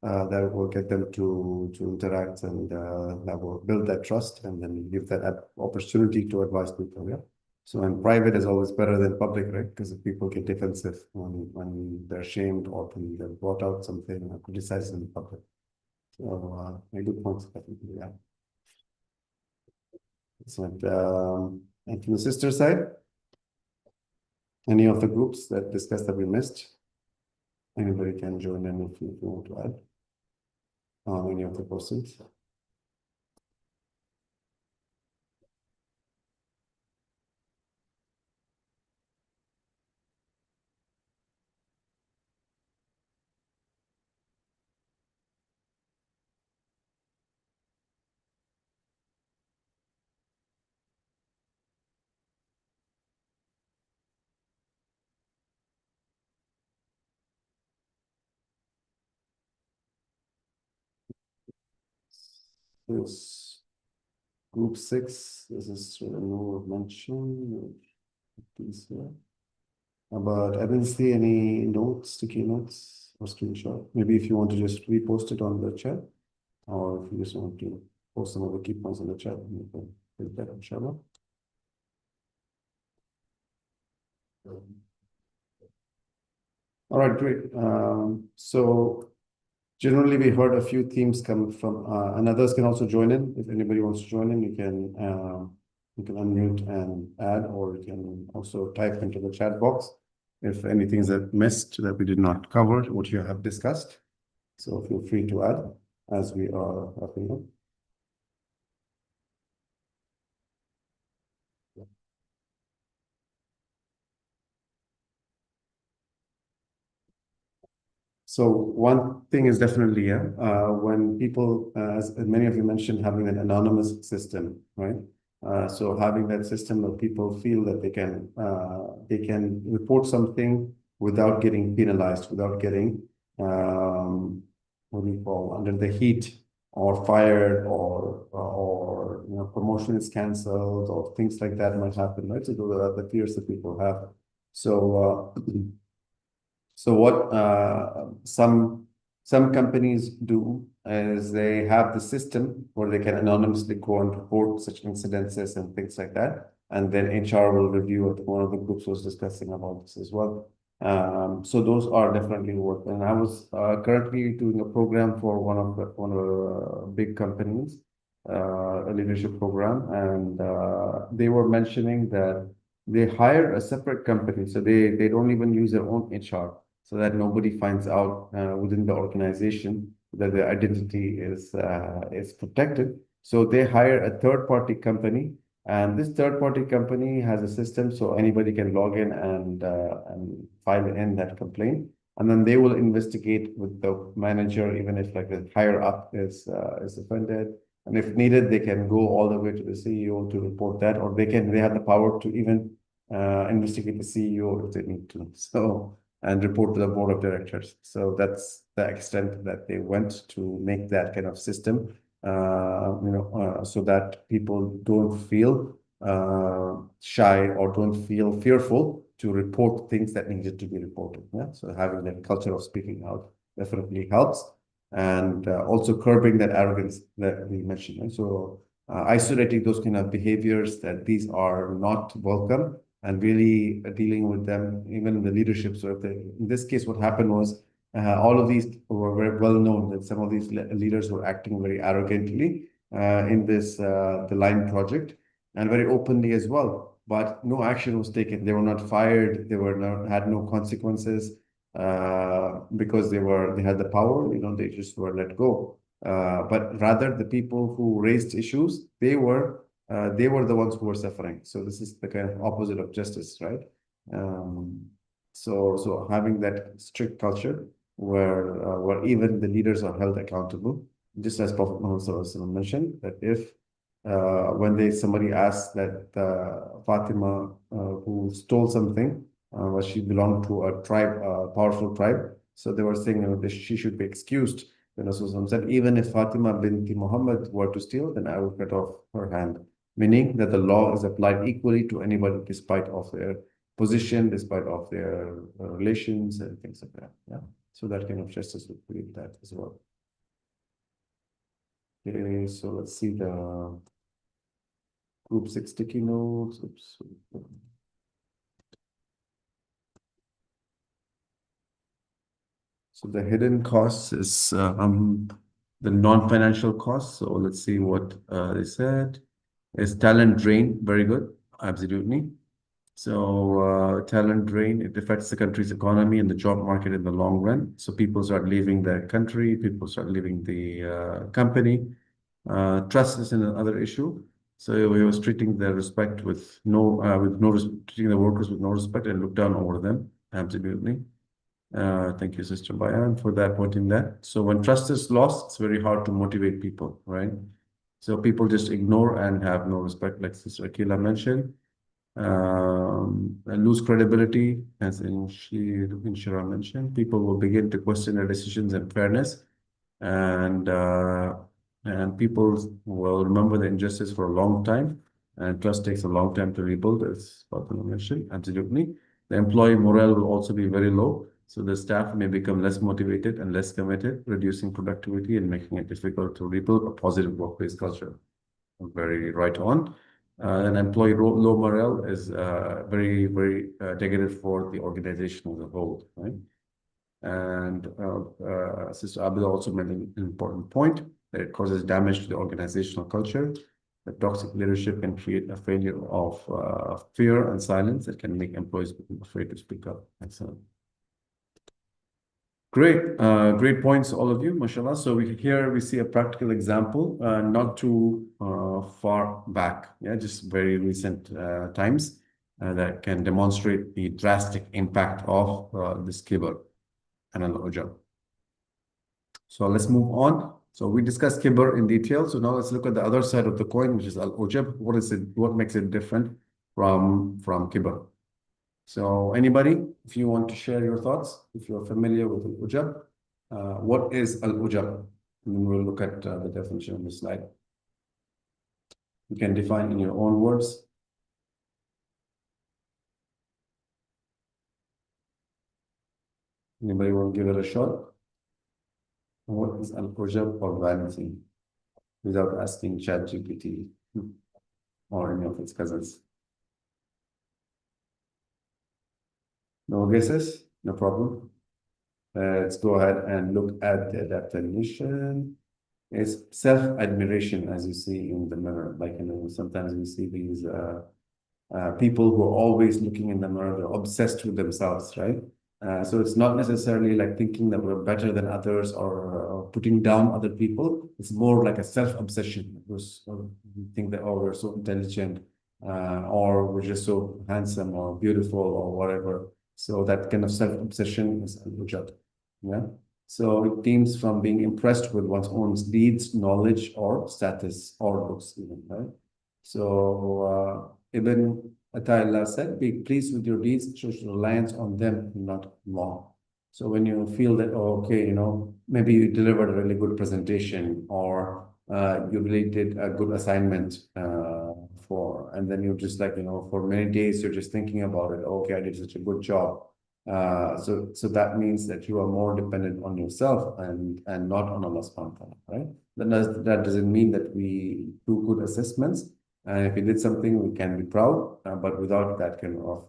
that will get them to interact, and that will build that trust, and then give that opportunity to advise people. Yeah. So, and private is always better than public, right? Because people get defensive when they're shamed, or when they're brought out something or criticized in public. So, very good points, definitely. Yeah. Excellent. And from the sister side, any of the groups that discussed that we missed? Anybody can join in if you want to add any of the persons. This group 6, this is no mention. Please, but I didn't see any notes, sticky notes or screenshot. Maybe if you want to just repost it on the chat, or if you just want to post some of the key points in the chat, you can do that, inshallah. All right, great. So generally, we heard a few themes come from, and others can also join in. If anybody wants to join in, you can unmute and add, or you can also type into the chat box if anything is missed that we did not cover, what you have discussed. So feel free to add as we are wrapping up. So one thing is definitely, when people, as many of you mentioned, having an anonymous system, right? So having that system where people feel that they can report something without getting penalized, without getting what do you call, under the heat or fired or promotion is canceled or things like that might happen, right? So those are the fears that people have. So so what some companies do is they have the system where they can anonymously go and report such incidences and things like that, and then HR will review it. One of the groups was discussing about this as well. So those are definitely work. And I was currently doing a program for one of the big companies, a leadership program, and they were mentioning that they hire a separate company, so they don't even use their own HR, so that nobody finds out within the organization that their identity is protected. So they hire a third-party company, and this third-party company has a system so anybody can log in and file in that complaint, and then they will investigate with the manager, even if like the higher up is offended. And if needed, they can go all the way to the CEO to report that, or they have the power to even investigate the CEO if they need to. So, and report to the board of directors. So that's the extent that they went to make that kind of system, so that people don't feel shy or don't feel fearful to report things that needed to be reported. Yeah. So having that culture of speaking out definitely helps, and also curbing that arrogance that we mentioned. Right? So isolating those kind of behaviors that these are not welcome, and really dealing with them, even in the leadership. So in this case, what happened was all of these were very well known that some of these leaders were acting very arrogantly in this the line project, and very openly as well. But no action was taken. They were not fired. They were not had no consequences because they had the power. They just were let go. But rather, the people who raised issues, they were the ones who were suffering. So this is the kind of opposite of justice, right? So having that strict culture where even the leaders are held accountable, just as Prophet Muhammad SAW mentioned, that if when somebody asks that Fatima who stole something, she belonged to a tribe, a powerful tribe, so they were saying that she should be excused. Then Rasulullah said, even if Fatima binti Muhammad were to steal, then I will cut off her hand. Meaning that the law is applied equally to anybody, despite of their position, despite of their relations and things like that. Yeah. So that kind of justice would create that as well. Okay, so let's see the group 6 sticky notes. Oops. So the hidden costs is the non-financial costs. So let's see what they said. Is talent drain. Very good. Absolutely. So talent drain, it affects the country's economy and the job market in the long run. So people start leaving the country, people start leaving the company. Trust is another issue. So we was treating the respect treating the workers with no respect and look down over them. Absolutely. Thank you, Sister Bayan, for that pointing that. So when trust is lost, it's very hard to motivate people, right? So people just ignore and have no respect, like Sister Akila mentioned. And lose credibility, as Inshira mentioned. People will begin to question their decisions and fairness, and people will remember the injustice for a long time, and trust takes a long time to rebuild, as Fatima mentioned. Absolutely. The employee morale will also be very low, so the staff may become less motivated and less committed, reducing productivity and making it difficult to rebuild a positive workplace culture. Very right on. An employee low morale is very, very negative for the organization as a whole, right? And Sister Abida also made an important point that it causes damage to the organizational culture. The toxic leadership can create a failure of fear and silence that can make employees afraid to speak up. Excellent. Great, great points, all of you, mashallah. So here we see a practical example, not too far back, just very recent times that can demonstrate the drastic impact of this Kibr and Ujub. So let's move on. So we discussed Kibr in detail. So now let's look at the other side of the coin, which is Al-Ujub. What is it? What makes it different from Kibr? So anybody, if you want to share your thoughts, if you're familiar with Al-Ujub, what is Al-Ujub? And then we'll look at the definition on the slide. You can define in your own words. Anybody want to give it a shot? What is Al-Ujub or vanity? Without asking ChatGPT or any of its cousins. No guesses? No problem. Let's go ahead and look at the definition. It's self-admiration, as you see in the mirror. Like, sometimes we see these people who are always looking in the mirror, they're obsessed with themselves, right? So it's not necessarily like thinking that we're better than others or putting down other people. It's more like a self-obsession. We think that, oh, we're so intelligent, or we're just so handsome or beautiful or whatever. So that kind of self-obsession is al-ujub. Yeah. So it stems from being impressed with one's own deeds, knowledge, or status, or looks even, right? So Ibn Ata'illah said, be pleased with your deeds, shows reliance on them, not Allah. So when you feel that, oh, okay, maybe you delivered a really good presentation, or you really did a good assignment and then you're just like, for many days, you're just thinking about it. Okay, I did such a good job. So that means that you are more dependent on yourself and not on Allah subhanahu wa ta'ala, right? That doesn't mean that we do good assessments. And if we did something, we can be proud, but without that kind of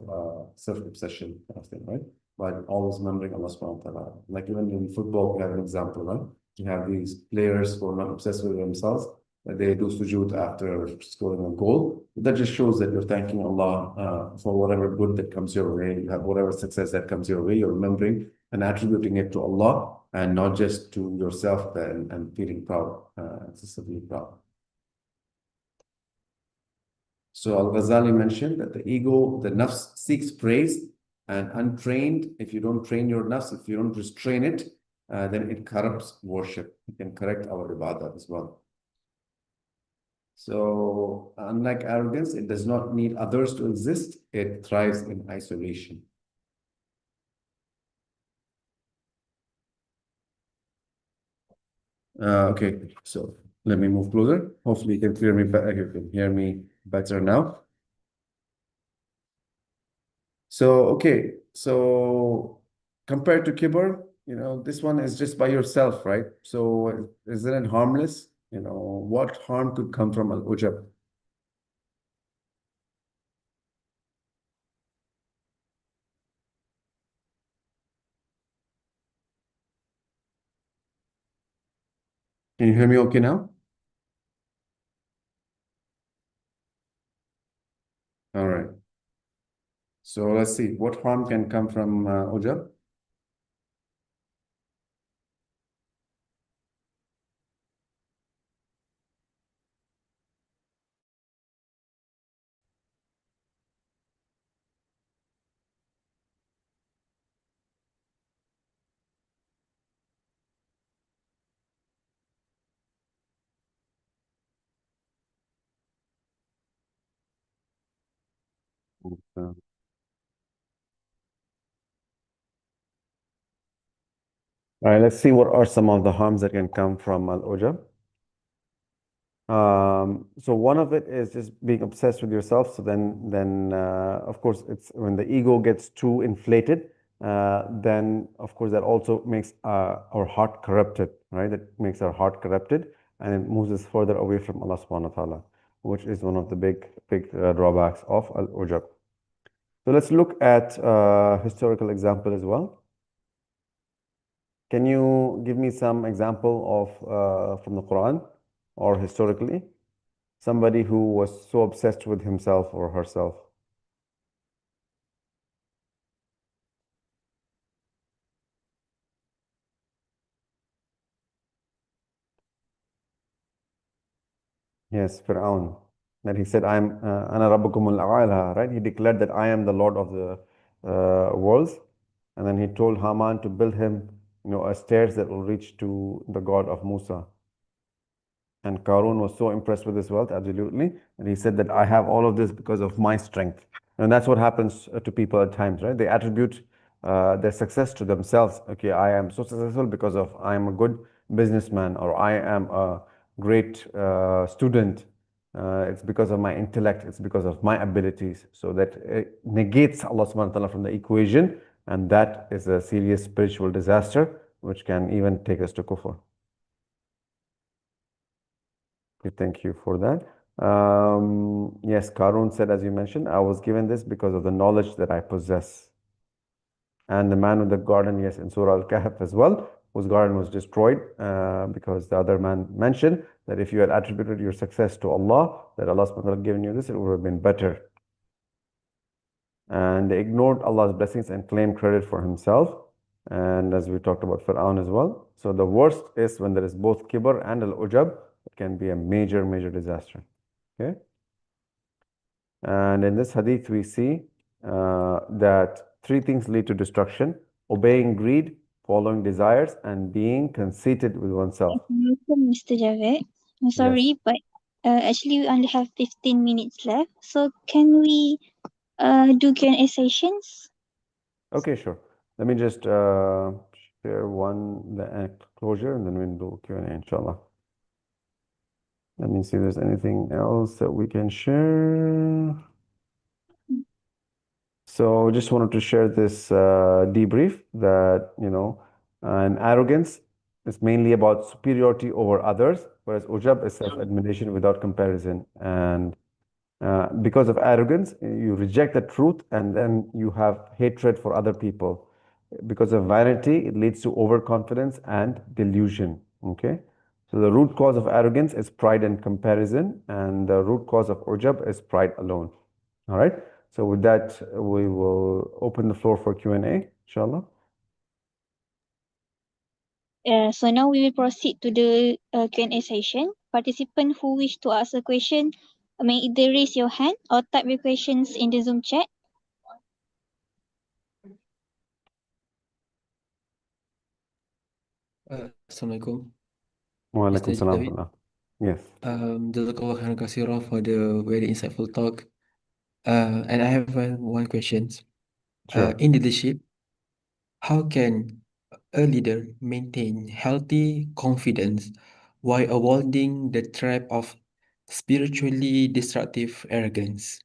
self-obsession kind of thing, right? But always remembering Allah subhanahu wa ta'ala. Like even in football, we have an example, right? You have these players who are not obsessed with themselves, but they do sujood after scoring a goal. That just shows that you're thanking Allah for whatever good that comes your way. You have whatever success that comes your way, you're remembering and attributing it to Allah and not just to yourself and feeling proud, excessively proud. So Al-Ghazali mentioned that the ego, the nafs, seeks praise, and untrained, if you don't train your nafs, if you don't restrain it, then it corrupts worship. It can correct our ibadah as well. So unlike arrogance, it does not need others to exist. It thrives in isolation. Okay, so let me move closer. Hopefully you can hear me better. You can hear me better now. So, okay, so compared to Kibr, this one is just by yourself, right? So isn't it harmless? What harm could come from Al-Ujub? Can you hear me okay now? All right. So let's see, what harm can come from Ujub? All right, let's see what are some of the harms that can come from Al-Ujub. So one of it is just being obsessed with yourself. So then of course, it's when the ego gets too inflated, then of course that also makes our heart corrupted, right? That makes our heart corrupted, and it moves us further away from Allah subhanahu wa ta'ala, which is one of the big drawbacks of Al-Ujub. So let's look at historical example as well. Can you give me some example of from the Quran or historically? Somebody who was so obsessed with himself or herself. Yes, Fir'aun. That he said, I'm Ana Rabbukumul A'la, right? He declared that I am the Lord of the worlds. And then he told Haman to build him stairs that will reach to the God of Musa. And Qarun was so impressed with his wealth, absolutely. And he said that I have all of this because of my strength. And that's what happens to people at times, right? They attribute their success to themselves. Okay, I am so successful because of I am a good businessman, or I am a great student. It's because of my intellect, it's because of my abilities. So that negates Allah subhanahu wa ta'ala from the equation. And that is a serious spiritual disaster, which can even take us to kufr. Thank you for that. Yes, Karun said, as you mentioned, I was given this because of the knowledge that I possess. And the man with the garden, yes, in Surah Al-Kahf as well, whose garden was destroyed because the other man mentioned that if you had attributed your success to Allah, that Allah subhanahu wa ta'ala given you this, it would have been better. And they ignored Allah's blessings and claimed credit for himself. And as we talked about Fir'aun as well. So the worst is when there is both Kibr and Al-Ujub. It can be a major, major disaster. Okay. And in this hadith, we see that three things lead to destruction: obeying greed, following desires, and being conceited with oneself. Mr. Javed, I'm sorry, Yes. but actually we only have 15 minutes left. So can we do Q&A sessions? Okay, sure. Let me just share the closure, and then we'll do Q&A, inshallah. Let me see if there's anything else that we can share. So just wanted to share this debrief that, an arrogance is mainly about superiority over others, whereas ujab is self-admiration without comparison. And because of arrogance, you reject the truth, and then you have hatred for other people. Because of vanity, it leads to overconfidence and delusion. Okay? So the root cause of arrogance is pride and comparison, and the root cause of ujab is pride alone. All right? So with that, we will open the floor for Q&A, inshallah. So now we will proceed to the Q&A session. Participant who wish to ask a question may either raise your hand or type your questions in the Zoom chat. Assalamualaikum. Wa Mr. alaikum salam. Javed. Yes. Jazakallah khairan katsira for the very insightful talk. And I have one question. Sure. In leadership, how can a leader maintain healthy confidence while avoiding the trap of spiritually destructive arrogance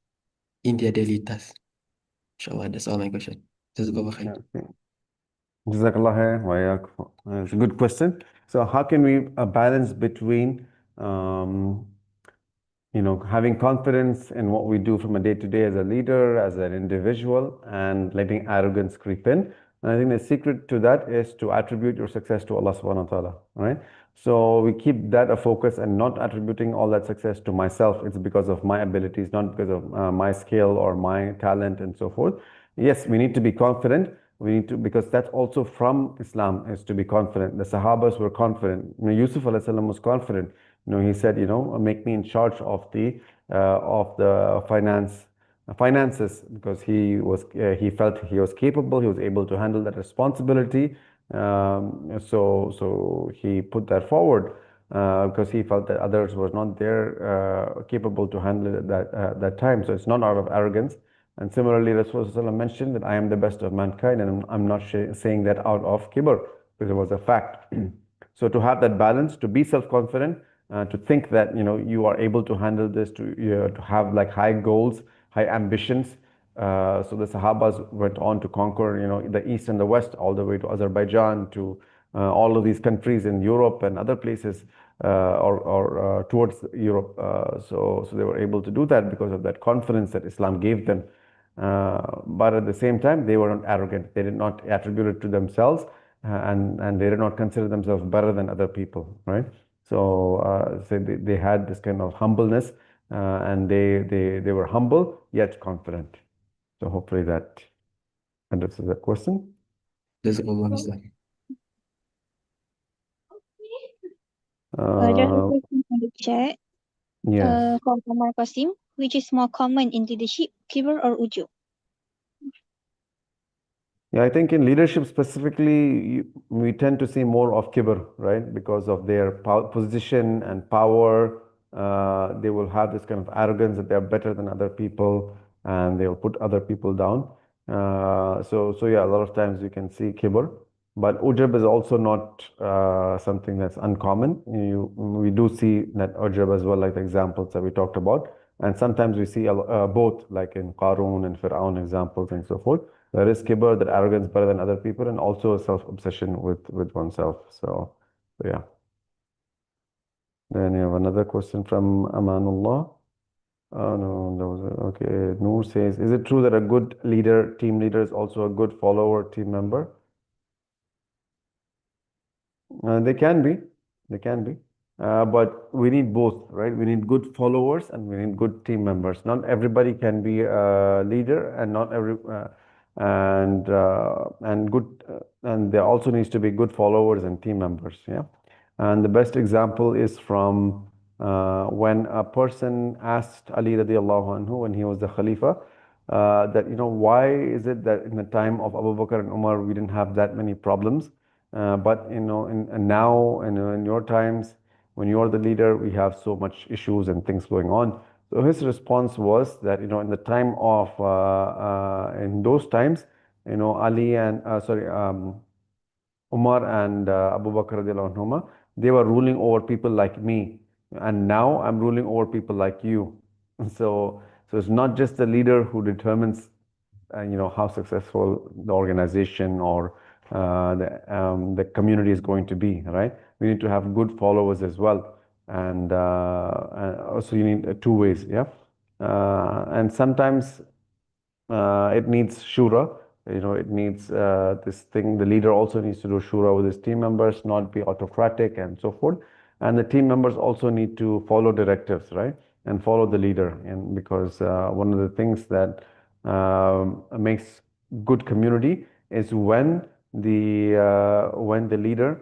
in their daily tasks? Inshallah, that's all my question. Jazakallah khair. Okay. Jazakallah khair wa iyyakum. It's a good question. So how can we balance between having confidence in what we do from a day-to-day as a leader, as an individual, and letting arrogance creep in? And I think the secret to that is to attribute your success to Allah subhanahu wa ta'ala, right? So we keep that a focus and not attributing all that success to myself. It's because of my abilities, not because of my skill or my talent and so forth. Yes, we need to be confident. We need to, because that's also from Islam, is to be confident. The Sahabas were confident. Yusuf alayhi salam was confident. He said, make me in charge of the finances, because he felt he was capable, he was able to handle that responsibility. So he put that forward because he felt that others were not there capable to handle it at that time. So it's not out of arrogance. And similarly, Rasulullah mentioned that I am the best of mankind, and I'm not saying that out of kibr, because it was a fact. So to have that balance, to be self-confident, to think that you are able to handle this, to have like high goals, high ambitions. So the Sahabas went on to conquer the east and the west, all the way to Azerbaijan, to all of these countries in Europe and other places, or towards Europe. So they were able to do that because of that confidence that Islam gave them. But at the same time, they were not arrogant. They did not attribute it to themselves, and they did not consider themselves better than other people, right? So they had this kind of humbleness, and they were humble yet confident. So hopefully that addresses that question. Jazakallah Ustaz. Just a question from the chat. Yes. From Omar Qasim, which is more common in leadership, Kibr or Ujub? Yeah, I think in leadership specifically, we tend to see more of Kibr, right? Because of their position and power. They will have this kind of arrogance that they're better than other people and they'll put other people down. So yeah, a lot of times you can see Kibr. But Ujub is also not something that's uncommon. We do see that Ujub as well, like the examples that we talked about. And sometimes we see both, like in Qarun and Fir'aun examples and so forth. There is kibr, that arrogance better than other people, and also a self-obsession with oneself. So yeah. Then you have another question from Amanullah. Oh no, that was okay. Noor says, is it true that a good leader, team leader, is also a good follower, team member? They can be, they can be, but we need both, right? We need good followers and we need good team members. Not everybody can be a leader, and not every and good, and there also needs to be good followers and team members. Yeah, and the best example is from when a person asked Ali radiallahu anhu when he was the Khalifa. That why is it that in the time of Abu Bakr and Umar we didn't have that many problems, but and now in your times when you're the leader we have so much issues and things going on. So his response was that in the time of in those times, Ali and Umar and Abu Bakr radiallahu anhuma, they were ruling over people like me, and now I'm ruling over people like you. So it's not just the leader who determines how successful the organization or the community is going to be, right? We need to have good followers as well, and also you need two ways, yeah. And sometimes it needs shura. It needs this thing. The leader also needs to do shura with his team members, not be autocratic and so forth. And the team members also need to follow directives, right? And follow the leader. And because one of the things that makes good community is when the leader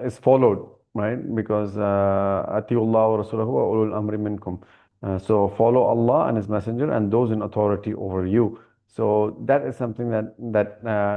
is followed, right? Because atiullah wa rasulahu wa ulul amri minkum. So follow Allah and His Messenger and those in authority over you. So that is something that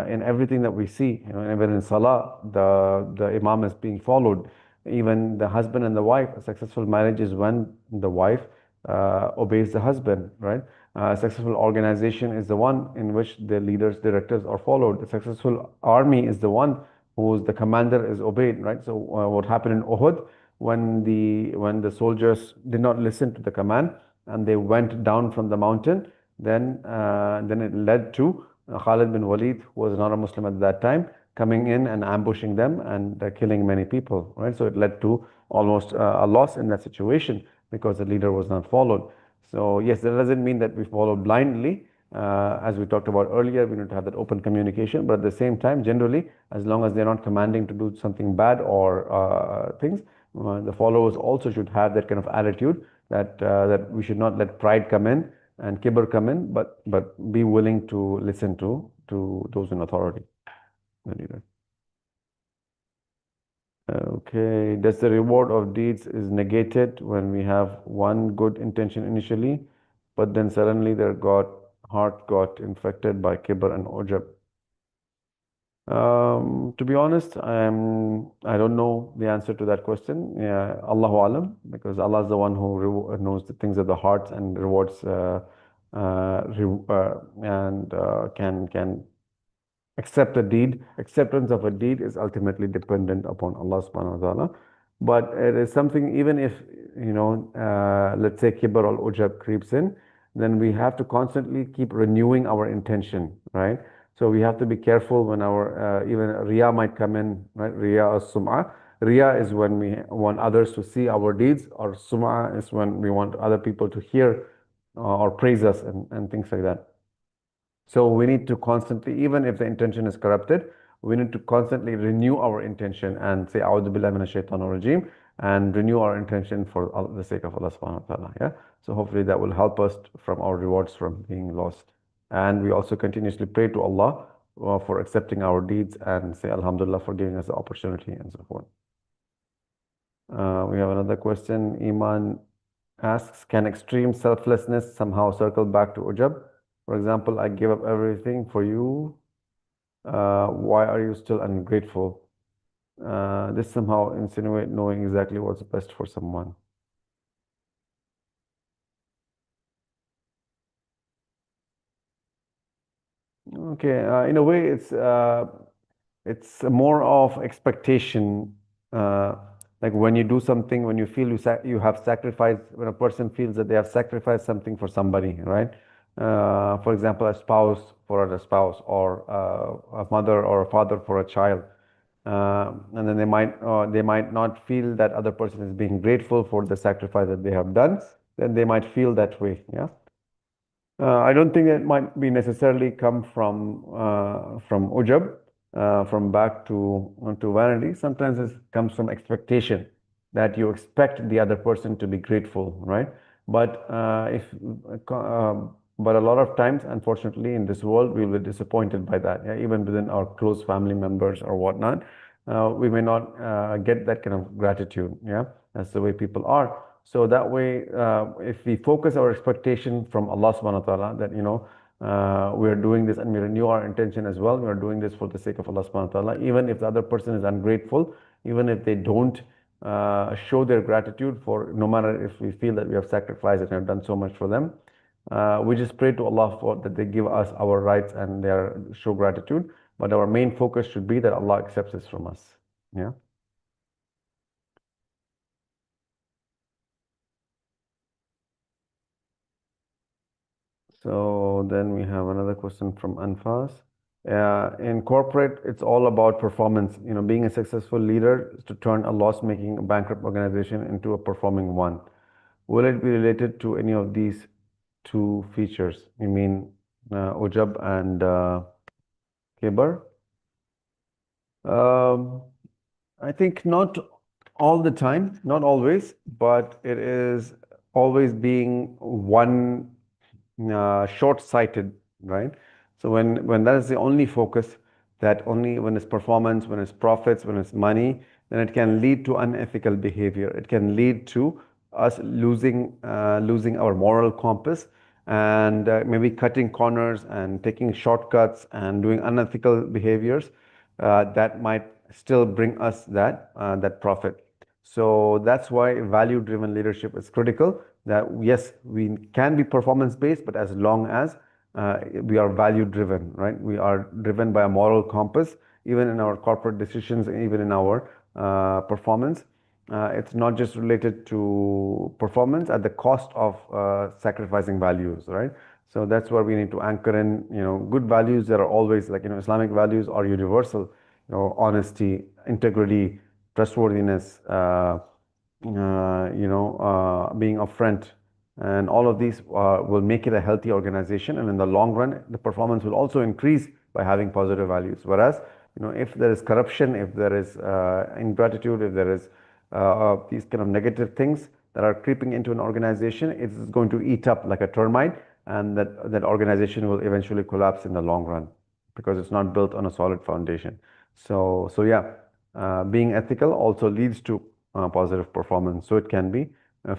in everything that we see, even in Salah, the Imam is being followed. Even the husband and the wife, a successful marriage is when the wife obeys the husband, right? A successful organization is the one in which the leaders, directors are followed. A successful army is the one whose the commander is obeyed, right? So what happened in Uhud, when the soldiers did not listen to the command and they went down from the mountain, then it led to Khalid bin Walid, who was not a Muslim at that time, coming in and ambushing them and killing many people, right? So it led to almost a loss in that situation because the leader was not followed. So yes, that doesn't mean that we follow blindly. As we talked about earlier, we need to have that open communication, but at the same time, generally, as long as they're not commanding to do something bad or things, the followers also should have that kind of attitude that we should not let pride come in and kibr come in, but be willing to listen to those in authority. Okay, does the reward of deeds is negated when we have one good intention initially, but then suddenly their heart got infected by kibr and ujub? To be honest, I don't know the answer to that question. Yeah, Allahu alam, because Allah is the one who knows the things of the heart and rewards and can accept a deed. Acceptance of a deed is ultimately dependent upon Allah subhanahu wa ta'ala. But it is something, even if, let's say kibr or ujab creeps in, then we have to constantly keep renewing our intention, right? So we have to be careful when our, even riya might come in, right? Riya or sum'ah. Riya is when we want others to see our deeds, or sum'ah is when we want other people to hear or praise us and things like that. So we need to constantly, even if the intention is corrupted, we need to constantly renew our intention and say, A'udhu billahi minash shaitanir rajim, and renew our intention for the sake of Allah subhanahu wa ta'ala. Yeah. So hopefully that will help us from our rewards from being lost. And we also continuously pray to Allah for accepting our deeds and say, Alhamdulillah, for giving us the opportunity and so forth. We have another question. Iman asks, can extreme selflessness somehow circle back to ujab? For example, I give up everything for you Why are you still ungrateful? This somehow insinuate knowing exactly what's best for someone. Okay, in a way, it's more of expectation. Like when you do something, when you feel you have sacrificed, when a person feels that they have sacrificed something for somebody, right? For example, a spouse for a spouse, or a mother or a father for a child. And then they might not feel that other person is being grateful for the sacrifice that they have done. Then they might feel that way. Yeah. I don't think it might be necessarily come from ujub, from back to vanity. Sometimes it comes from expectation that you expect the other person to be grateful, right? But but a lot of times, unfortunately, in this world, we will be disappointed by that. Yeah? Even within our close family members or whatnot, we may not get that kind of gratitude. Yeah, that's the way people are. So that way, if we focus our expectation from Allah subhanahu wa ta'ala that, we are doing this and we renew our intention as well, we are doing this for the sake of Allah subhanahu wa ta'ala, even if the other person is ungrateful, even if they don't show their gratitude for, no matter if we feel that we have sacrificed and have done so much for them, we just pray to Allah for that they give us our rights and they show gratitude. But our main focus should be that Allah accepts this from us. Yeah. So then we have another question from Anfas. In corporate, it's all about performance. Being a successful leader is to turn a loss-making, bankrupt organization into a performing one. Will it be related to any of these two features? You mean Ujub and Kibr? I think not all the time, not always, but it is always being one short-sighted, right? So when that is the only focus, that only when it's performance, when it's profits, when it's money, then it can lead to unethical behavior. It can lead to us losing our moral compass, and maybe cutting corners and taking shortcuts and doing unethical behaviors that might still bring us that profit. So that's why value-driven leadership is critical. That yes, we can be performance-based, but as long as we are value-driven, right? We are driven by a moral compass, even in our corporate decisions, even in our performance. It's not just related to performance at the cost of sacrificing values, right? So that's where we need to anchor in, good values that are always like, Islamic values are universal, honesty, integrity, trustworthiness, being upfront, and all of these will make it a healthy organization. And in the long run, the performance will also increase by having positive values. Whereas, if there is corruption, if there is ingratitude, if there is these kind of negative things that are creeping into an organization, it's going to eat up like a termite, and that organization will eventually collapse in the long run because it's not built on a solid foundation. So yeah, being ethical also leads to positive performance. So it can be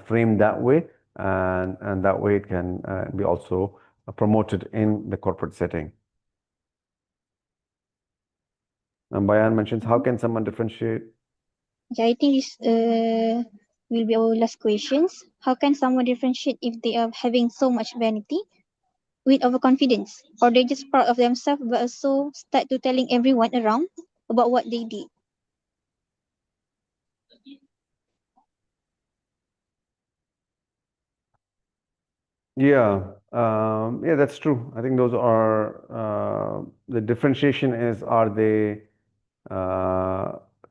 framed that way, and that way it can be also promoted in the corporate setting. And Bayan mentions, how can someone differentiate? Yeah, I think this will be our last questions. How can someone differentiate if they are having so much vanity with overconfidence, or they're just proud of themselves but also start to telling everyone around about what they did? Yeah, yeah, that's true. I think those are the differentiation is, are they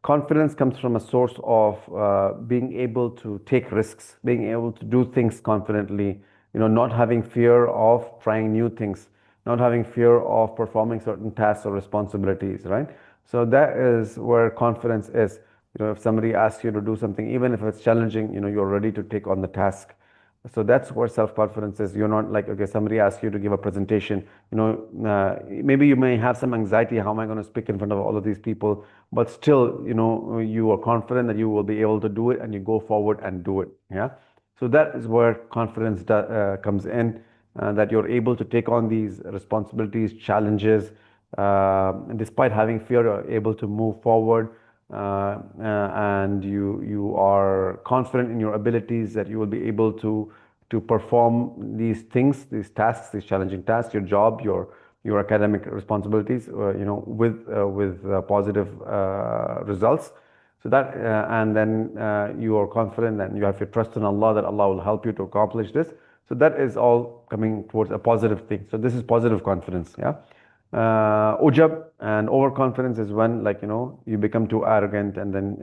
confidence comes from a source of being able to take risks, being able to do things confidently, not having fear of trying new things, not having fear of performing certain tasks or responsibilities, right? So that is where confidence is. If somebody asks you to do something, even if it's challenging, you're ready to take on the task. So that's where self-confidence is. You're not like, okay, somebody asks you to give a presentation, maybe you may have some anxiety, how am I going to speak in front of all of these people? But still, you are confident that you will be able to do it, and you go forward and do it. Yeah. So that is where confidence comes in, that you're able to take on these responsibilities, challenges, despite having fear, you're able to move forward, and you are confident in your abilities that you will be able to perform these things, these tasks, these challenging tasks, your job, your academic responsibilities, with positive results. So that and then you are confident and you have your trust in Allah that Allah will help you to accomplish this. So that is all coming towards a positive thing. So this is positive confidence. Yeah. Ujub and overconfidence is when, like, you become too arrogant, and then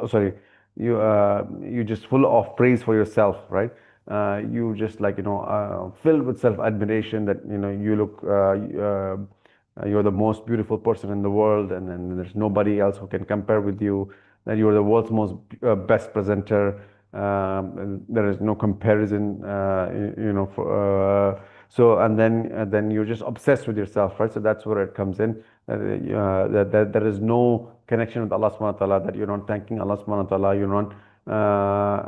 sorry, you just full of praise for yourself, right? You just, like, filled with self admiration that you look you're the most beautiful person in the world, and then there's nobody else who can compare with you, that you're the world's most best presenter. And there is no comparison, so, and then you're just obsessed with yourself, right? So that's where it comes in. That there is no connection with Allah subhanahu wa ta'ala, that you're not thanking Allah subhanahu wa ta'ala, you're not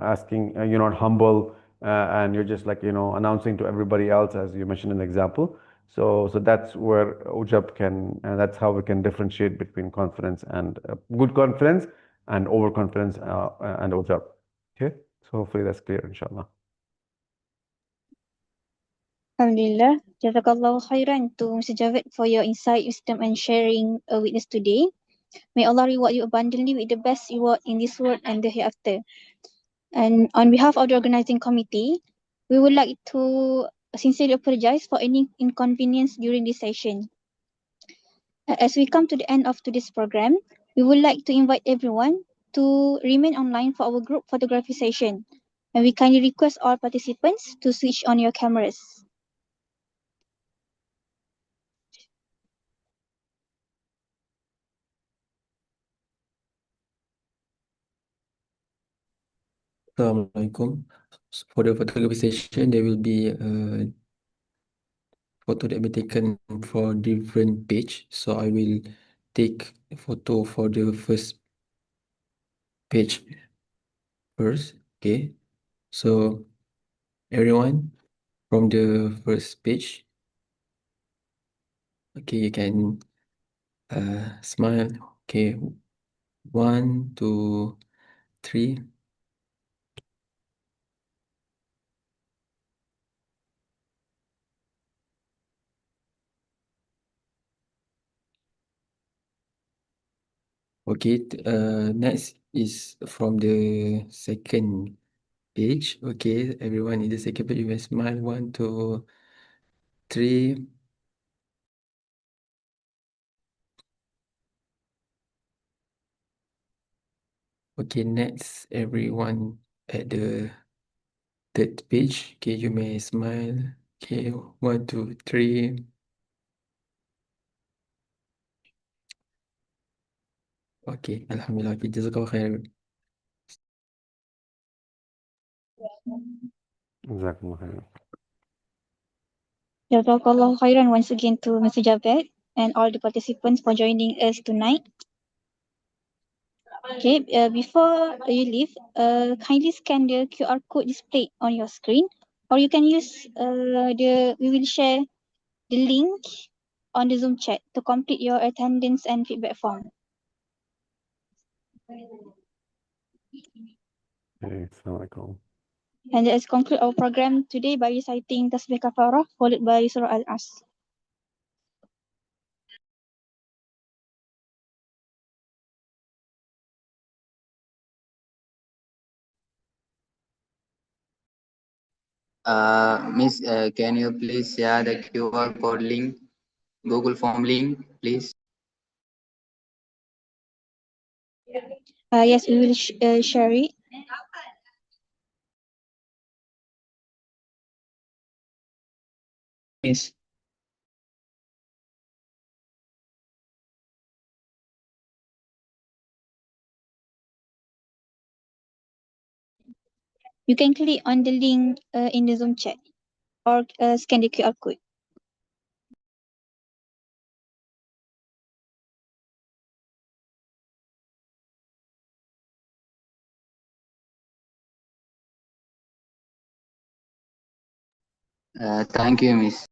asking, you're not humble, and you're just, like, announcing to everybody else, as you mentioned in the example. So that's where Ujub can, and that's how we can differentiate between confidence and good confidence and overconfidence and Ujub. Okay, so hopefully that's clear, inshallah. Alhamdulillah. Jazakallahu khairan to Mr. Javed for your insight, wisdom, and sharing with us today. May Allah reward you abundantly with the best reward in this world and the hereafter. And on behalf of the organizing committee, we would like to sincerely apologize for any inconvenience during this session. As we come to the end of today's program, we would like to invite everyone to remain online for our group photography session. And we kindly request all participants to switch on your cameras. Assalamualaikum. For the photography session, there will be a photo that will be taken for different page. So I will take a photo for the first page first. Okay. So everyone from the first page, okay, you can smile. Okay. 1, 2, 3. Okay, next is from the second page. Okay, everyone in the second page, you may smile. 1, 2, 3. Okay, next, everyone at the third page. Okay, you may smile. Okay, 1, 2, 3. Okay, Alhamdulillah. Okay, Jazakallah khair. Jazakumullah khairan. Jazakallahu khairan once again to Mr. Javed and all the participants for joining us tonight. Okay, before you leave, kindly scan the QR code displayed on your screen, or you can use we will share the link on the Zoom chat to complete your attendance and feedback form. Okay, Assalamualaikum. And let's conclude our program today by reciting Tasbih Kafarah followed by Surah Al-As. Miss, can you please share the QR code link, Google Form link, please? Yes, we will share it. Yes. You can click on the link in the Zoom chat or scan the QR code. Thank you, Miss.